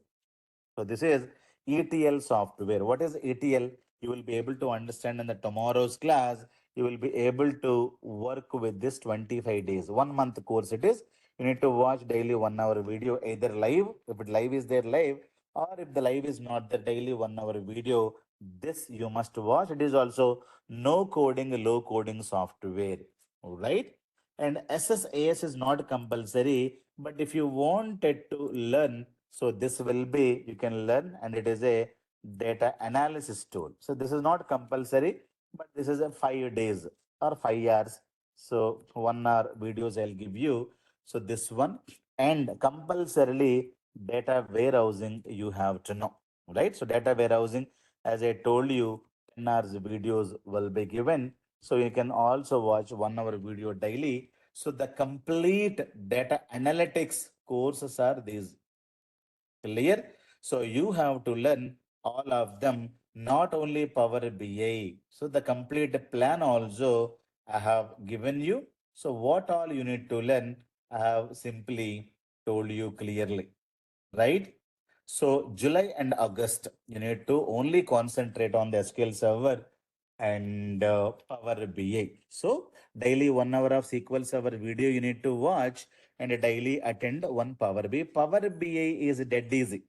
So this is ETL software. What is ETL? You will be able to understand in the tomorrow's class. You will be able to work with this 25 days. 1 month course it is. You need to watch daily 1 hour video, either live, if it live is there live, or if the live is not the daily 1 hour video, this you must watch. It is also no coding, low coding software. Right? And SSAS is not compulsory, but if you wanted to learn, so this will be, you can learn, and it is a data analysis tool. So this is not compulsory, but this is a 5 days or 5 hours. So 1 hour videos I'll give you. So this one, and compulsorily data warehousing you have to know, right? So data warehousing, as I told you, 10 hours videos will be given. So you can also watch 1 hour video daily. So the complete data analytics courses are these. Clear? So you have to learn all of them, not only Power BI. So the complete plan also I have given you. So what all you need to learn, I have simply told you clearly, right? So July and August, you need to only concentrate on the SQL Server and Power BI. So daily 1 hour of SQL Server video you need to watch and daily attend one Power BI. Power BI is dead easy.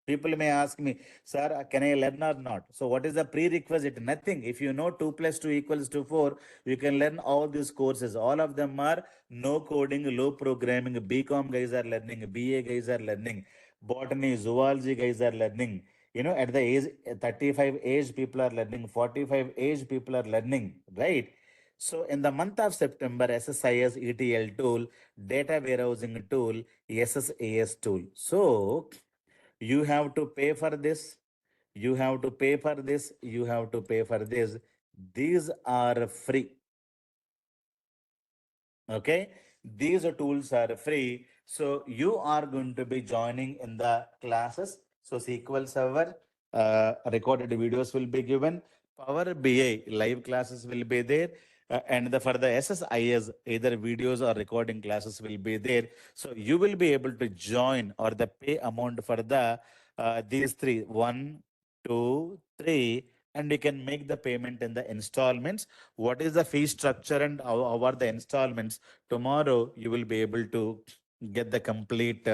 People may ask me, sir, can I learn or not? So what is the prerequisite? Nothing. If you know 2 plus 2 equals to 4, you can learn all these courses. All of them are no coding, low programming. BCom guys are learning. BA guys are learning. Botany, zoology guys are learning. At the age 35 age, people are learning. 45 age, people are learning. Right? So in the month of September, SSIS ETL tool, data warehousing tool, SSAS tool. So you have to pay for this, you have to pay for this, you have to pay for this. These are free. Okay, these tools are free. So you are going to be joining in the classes. So SQL Server recorded videos will be given. Power BI live classes will be there. And for the SSIS, either videos or recording classes will be there. So you will be able to join or the pay amount for the these three, one, two, three, and you can make the payment in the installments. What is the fee structure and how are the installments? Tomorrow you will be able to get the complete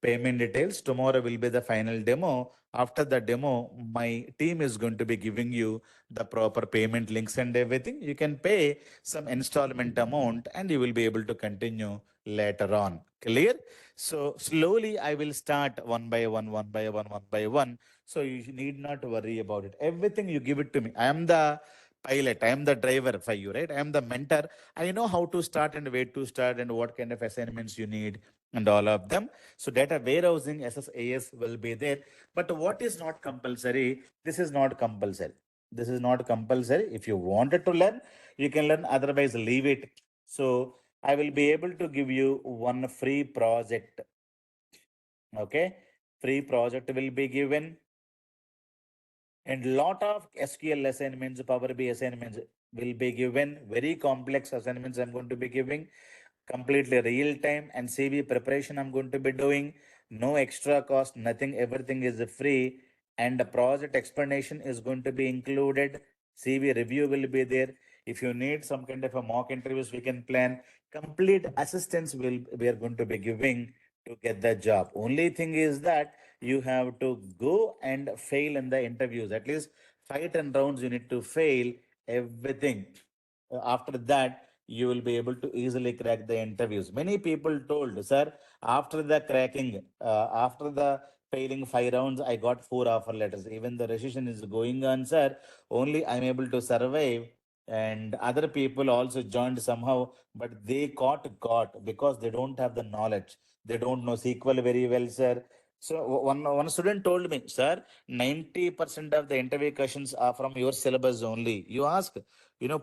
payment details. Tomorrow will be the final demo. After the demo, my team is going to be giving you the proper payment links and everything. You can pay some installment amount and you will be able to continue later on. Clear? So slowly I will start one by one, one by one, one by one. So you need not worry about it. Everything you give it to me. I am the pilot. I am the driver for you, right? I am the mentor. I know how to start and where to start and what kind of assignments you need and all of them. So data warehousing SSAS will be there. But what is not compulsory? This is not compulsory. This is not compulsory. If you wanted to learn, you can learn. Otherwise, leave it. So I will be able to give you one free project. Okay. Free project will be given and lot of SQL assignments, Power BI assignments will be given. Very complex assignments I'm going to be giving completely real time and CV preparation I'm going to be doing. No extra cost, nothing, everything is free. And the project explanation is going to be included. CV review will be there. If you need some kind of a mock interviews, we can plan. Complete assistance will we are going to be giving to get the job. Only thing is that you have to go and fail in the interviews. At least 5 10 rounds you need to fail everything. After that, you will be able to easily crack the interviews. Many people told, sir, after the cracking, after the failing 5 rounds, I got 4 offer letters. Even the recession is going on, sir. Only I'm able to survive. And other people also joined somehow, but they caught because they don't have the knowledge. They don't know SQL very well, sir. So one student told me, sir, 90% of the interview questions are from your syllabus only. You ask,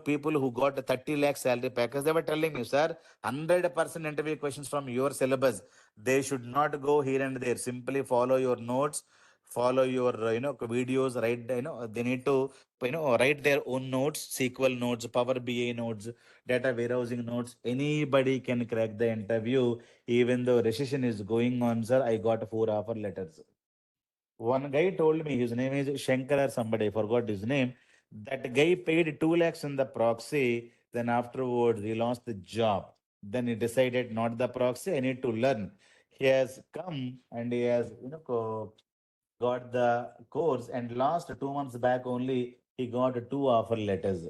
people who got a 30 lakh salary package, they were telling me, sir, 100% interview questions from your syllabus. They should not go here and there. Simply follow your notes, follow your, videos, write, they need to, write their own notes, SQL notes, Power BI notes, data warehousing notes. Anybody can crack the interview. Even though recession is going on, sir, I got 4 offer letters. One guy told me his name is Shankar or somebody, I forgot his name. That guy paid 2 lakhs in the proxy. Then afterwards, he lost the job. Then he decided not the proxy, I need to learn. He has come and he has, got the course and last 2 months back only he got 2 offer letters,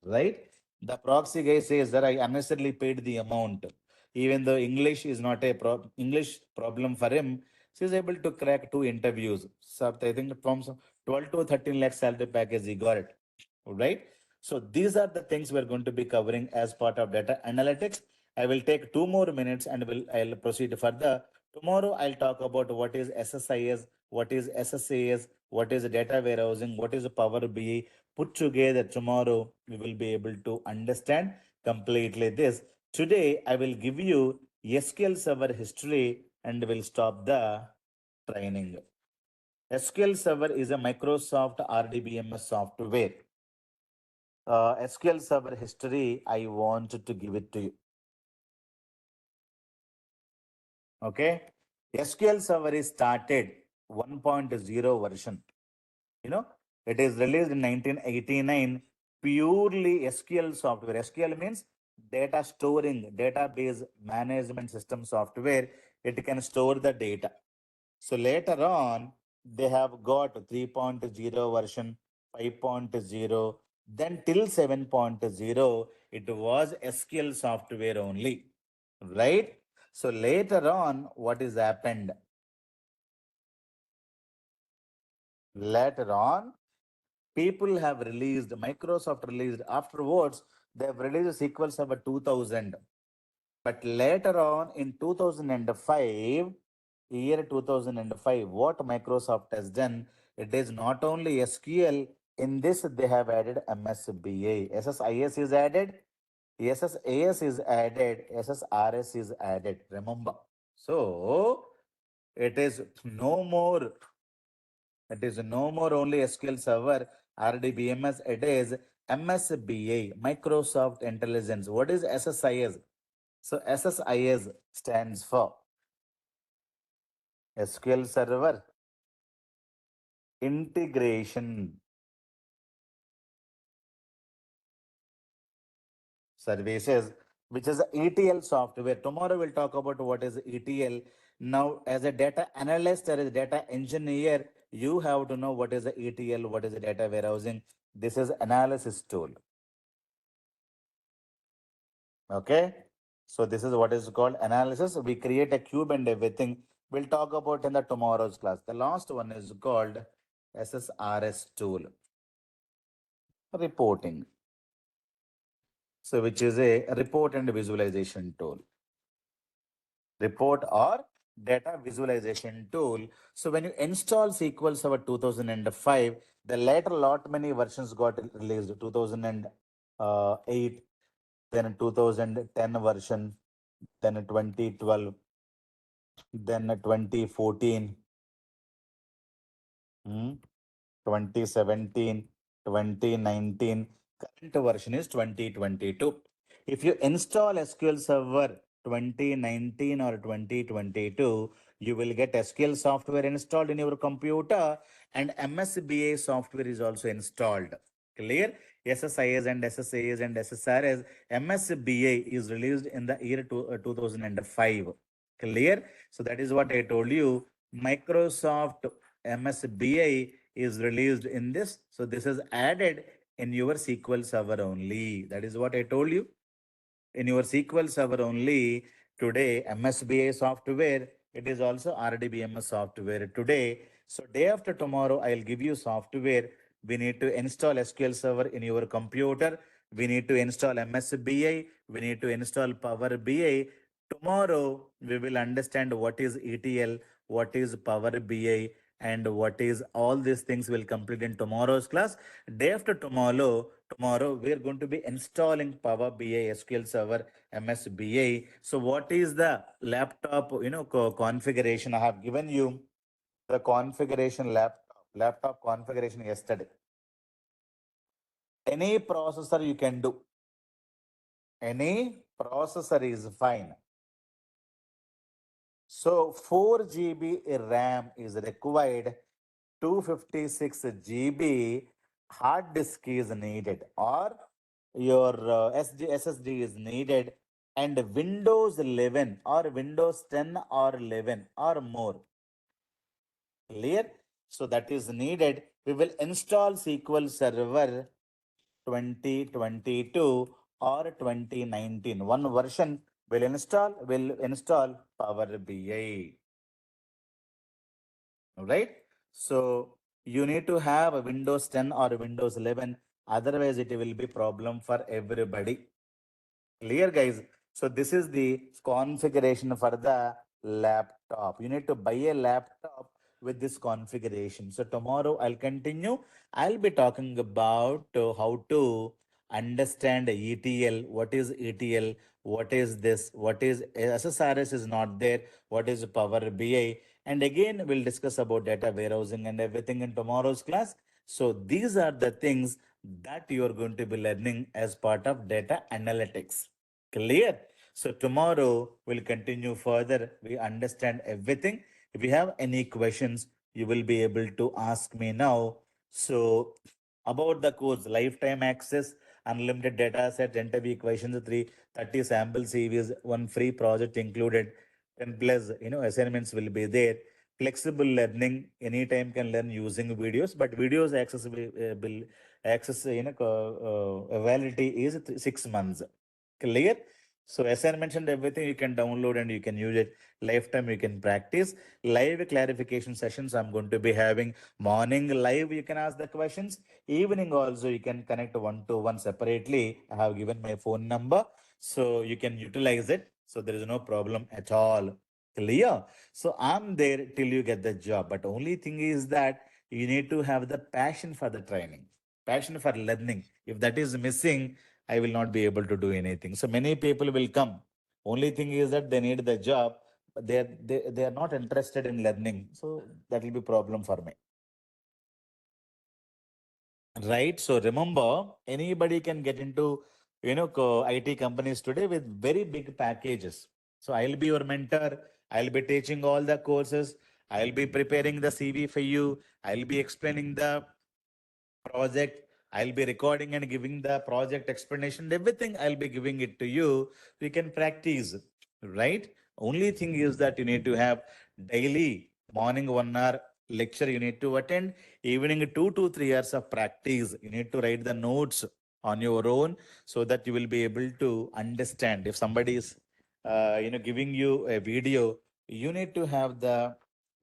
right? The proxy guy says that I unnecessarily paid the amount. Even though English is not a English problem for him, he is able to crack 2 interviews. So I think from 12 to 13 lakh salary package he got it, right? So these are the things we're going to be covering as part of data analytics. I will take 2 more minutes and I'll proceed further. Tomorrow I'll talk about what is SSIS, what is SSAS, what is data warehousing, what is Power BI. Put together tomorrow, we will be able to understand completely this. Today, I will give you SQL Server history and will stop the training. SQL Server is a Microsoft RDBMS software. SQL Server history, I wanted to give it to you. Okay. SQL Server is started 1.0 version. You know, it is released in 1989, purely SQL software. SQL means data storing, database management system software. It can store the data. So later on, they have got 3.0 version, 5.0, then till 7.0, it was SQL software only, right? So later on, what is happened? Later on, people have released, Microsoft released afterwards, they have released SQL Server 2000. But later on in 2005, year 2005, what Microsoft has done, it is not only SQL, in this they have added MSBA, SSIS is added, SSAS is added, SSRS is added. Remember. So it is no more, it is no more only SQL Server, RDBMS, it is MSBA, Microsoft Intelligence. What is SSIS? So SSIS stands for SQL Server Integration Services, which is a ETL software. Tomorrow we'll talk about what is ETL. Now, as a data analyst or as a data engineer, you have to know what is the ETL, what is the data warehousing. This is analysis tool. Okay. So this is what is called analysis. We create a cube and everything. We'll talk about in the tomorrow's class. The last one is called SSRS tool, reporting. So which is a report and visualization tool. Report or data visualization tool. So when you install SQL Server 2005, the later lot many versions got released. 2008, then 2010 version, then 2012, then 2014, 2017, 2019. Current version is 2022. If you install SQL Server 2019 or 2022, you will get SQL software installed in your computer and MSBA software is also installed. Clear? SSIS and SSAS and SSRS. MSBA is released in the year 2005. Clear? So that is what I told you. Microsoft MSBA is released in this. So this is added in your SQL Server only. That is what I told you. In your SQL Server only, today MSBA software, it is also RDBMS software today. So day after tomorrow, I'll give you software. We need to install SQL Server in your computer. We need to install MSBA. We need to install Power BI. Tomorrow, we will understand what is ETL, what is Power BI, and what is all these things will complete in tomorrow's class. Day after tomorrow we are going to be installing Power BI, SQL Server, MSBA. So what is the laptop, configuration? I have given you the configuration laptop configuration yesterday. Any processor you can do. Any processor is fine. So 4 GB RAM is required, 256 GB hard disk is needed, or your SSD is needed, and Windows 11 or Windows 10 or 11 or more. Clear? So that is needed. We will install SQL Server 2022 or 2019. One version will install Power BI. Right? So you need to have a Windows 10 or Windows 11. Otherwise, it will be problem for everybody. Clear, guys? So this is the configuration for the laptop. You need to buy a laptop with this configuration. So tomorrow I'll continue. I'll be talking about how to understand ETL. What is ETL? What is this? What is SSRS is not there? What is Power BI? And again, we'll discuss about data warehousing and everything in tomorrow's class. So these are the things that you are going to be learning as part of data analytics. Clear? So tomorrow we'll continue further. We understand everything. If you have any questions, you will be able to ask me now. So about the course, lifetime access, unlimited data set, interview questions, 330 sample CVs, one free project included, 10 plus, assignments will be there. Flexible learning, anytime can learn using videos, but videos accessible, validity is 6 months. Clear? So as I mentioned, everything you can download and you can use it. Lifetime you can practice. Live clarification sessions I'm going to be having. Morning live you can ask the questions. Evening also you can connect one-to-one separately. I have given my phone number, so you can utilize it. So there is no problem at all. Clear? So I'm there till you get the job. But only thing is that you need to have the passion for the training, passion for learning. If that is missing, I will not be able to do anything. So many people will come. Only thing is that they need the job, they are not interested in learning. So that will be problem for me. Right. So remember, anybody can get into, IT companies today with very big packages. So I'll be your mentor. I'll be teaching all the courses. I'll be preparing the CV for you. I'll be explaining the project. I'll be recording and giving the project explanation. Everything I'll be giving it to you. You can practice, right? Only thing is that you need to have daily morning 1 hour lecture you need to attend, evening 2 to 3 hours of practice. You need to write the notes on your own so that you will be able to understand. If somebody is, giving you a video, you need to have the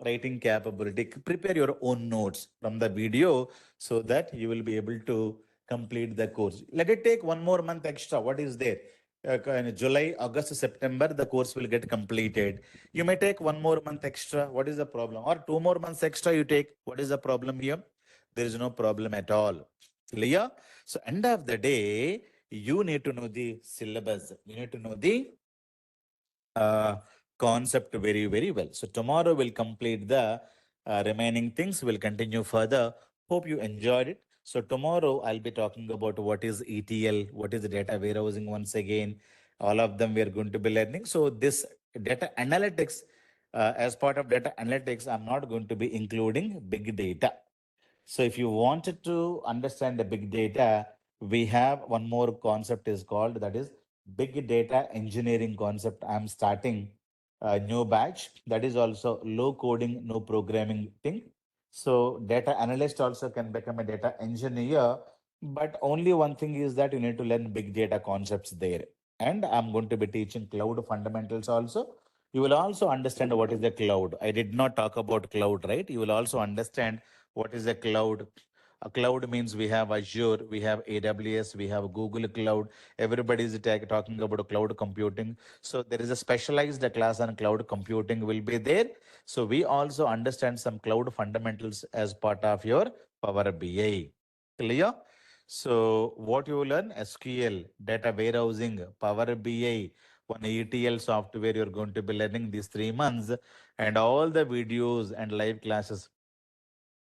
writing capability. Prepare your own notes from the video so that you will be able to complete the course. Let it take 1 more month extra. What is there? In July, August, September, the course will get completed. You may take 1 more month extra. What is the problem? Or 2 more months extra you take. What is the problem here? There is no problem at all. Clear? So, end of the day, you need to know the syllabus. You need to know the uh, concept very, very well. So tomorrow we'll complete the remaining things. We'll continue further. Hope you enjoyed it. So tomorrow I'll be talking about what is ETL, what is data warehousing once again. All of them we are going to be learning. So this data analytics, as part of data analytics, I'm not going to be including big data. So if you wanted to understand the big data, we have one more concept is called that is big data engineering concept. I'm starting a new batch that is also low coding, no programming thing. So data analyst also can become a data engineer, but only one thing is that you need to learn big data concepts there. And I'm going to be teaching cloud fundamentals also. You will also understand what is the cloud. I did not talk about cloud, right? You will also understand what is a cloud. A cloud means we have Azure, we have AWS, we have Google Cloud. Everybody is talking about cloud computing. So there is a specialized class on cloud computing will be there. So we also understand some cloud fundamentals as part of your Power BI. Clear? So what you will learn? SQL, data warehousing, Power BI, one ETL software you're going to be learning these 3 months, and all the videos and live classes.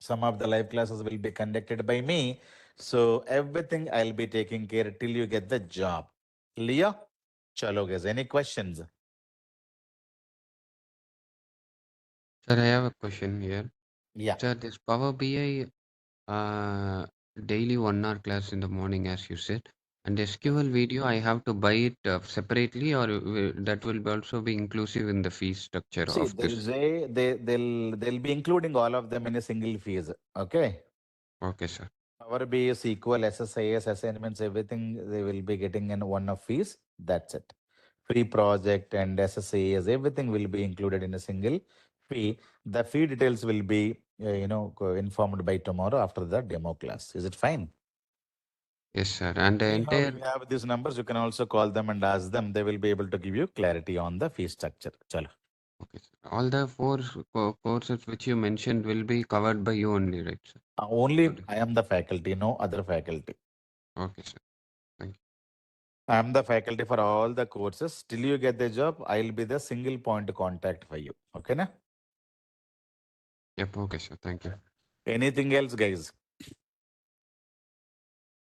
Some of the live classes will be conducted by me. So everything I'll be taking care till you get the job. Clear? Chalo guys, any questions? Sir, I have a question here. Yeah. Sir, this Power BI daily 1 hour class in the morning, as you said, and SQL video, I have to buy it separately, or that will also be inclusive in the fee structure See, of there this? is a they'll be including all of them in a single fees. Okay. Okay, sir. Power BI, SQL, SSIS, assignments, everything they will be getting in one of fees. That's it. Free project and SSIS, everything will be included in a single fee. The fee details will be, informed by tomorrow after the demo class. Is it fine? Yes, sir. And the Anyhow, entire you have these numbers. You can also call them and ask them. They will be able to give you clarity on the fee structure. Chalo. okay, sir. All the four courses which you mentioned will be covered by you only, right, sir? Only Today. I am the faculty, no other faculty. Okay, sir. Thank I am the faculty for all the courses. Till you get the job, I'll be the single point contact for you. Okay, na? you. Yep. Okay, sir. Thank you. Anything else, guys?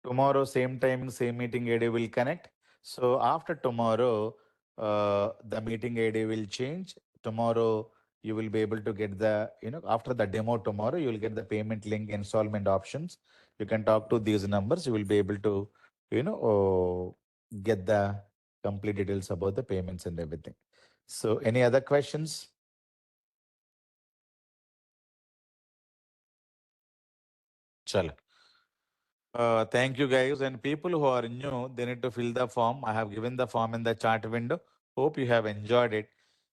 Tomorrow, same time, same meeting ID will connect. So after tomorrow, the meeting ID will change. Tomorrow, you will be able to get the, after the demo tomorrow, you will get the payment link, installment options. You can talk to these numbers. You will be able to, get the complete details about the payments and everything. So any other questions? Chalo. Thank you guys. And people who are new, they need to fill the form. I have given the form in the chat window. Hope you have enjoyed it.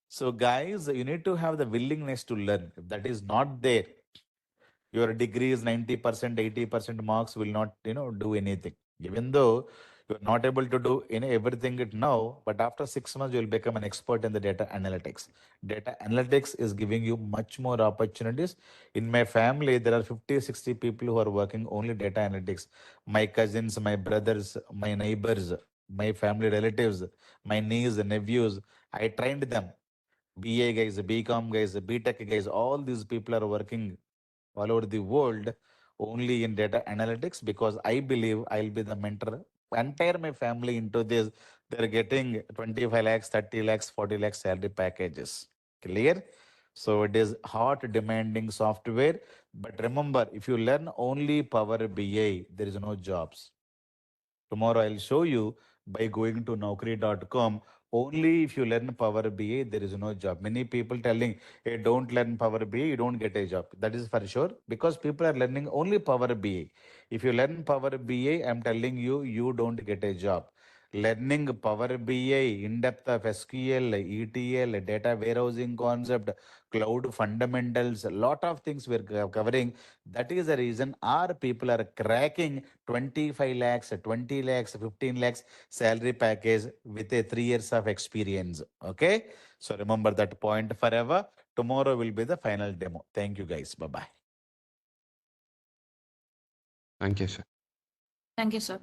So, guys, you need to have the willingness to learn. If that is not there, your degree is 90%, 80% marks will not, do anything. Even though you're not able to do everything it now, but after 6 months, you'll become an expert in the data analytics. Data analytics is giving you much more opportunities. In my family, there are 50, 60 people who are working only data analytics. My cousins, my brothers, my neighbors, my family relatives, my nieces, nephews. I trained them. BA guys, BCom guys, BTech guys, all these people are working all over the world only in data analytics because I believe I'll be the mentor. Entire my family into this, they're getting 25 lakhs, 30 lakhs, 40 lakhs salary packages. Clear? So it is hot demanding software. But remember, if you learn only Power BI, there is no jobs. Tomorrow I'll show you by going to naukri.com. Only if you learn Power BI, there is no job. Many people telling, hey, don't learn Power BI, you don't get a job. That is for sure because people are learning only Power BI. If you learn Power BI, I'm telling you, you don't get a job. Learning Power BI, in-depth of SQL, ETL, data warehousing concept, cloud fundamentals, a lot of things we're covering. That is the reason our people are cracking 25 lakhs, 20 lakhs, 15 lakhs salary package with a 3 years of experience. Okay. So remember that point forever. Tomorrow will be the final demo. Thank you guys. Bye bye. Thank you, sir. Thank you, sir.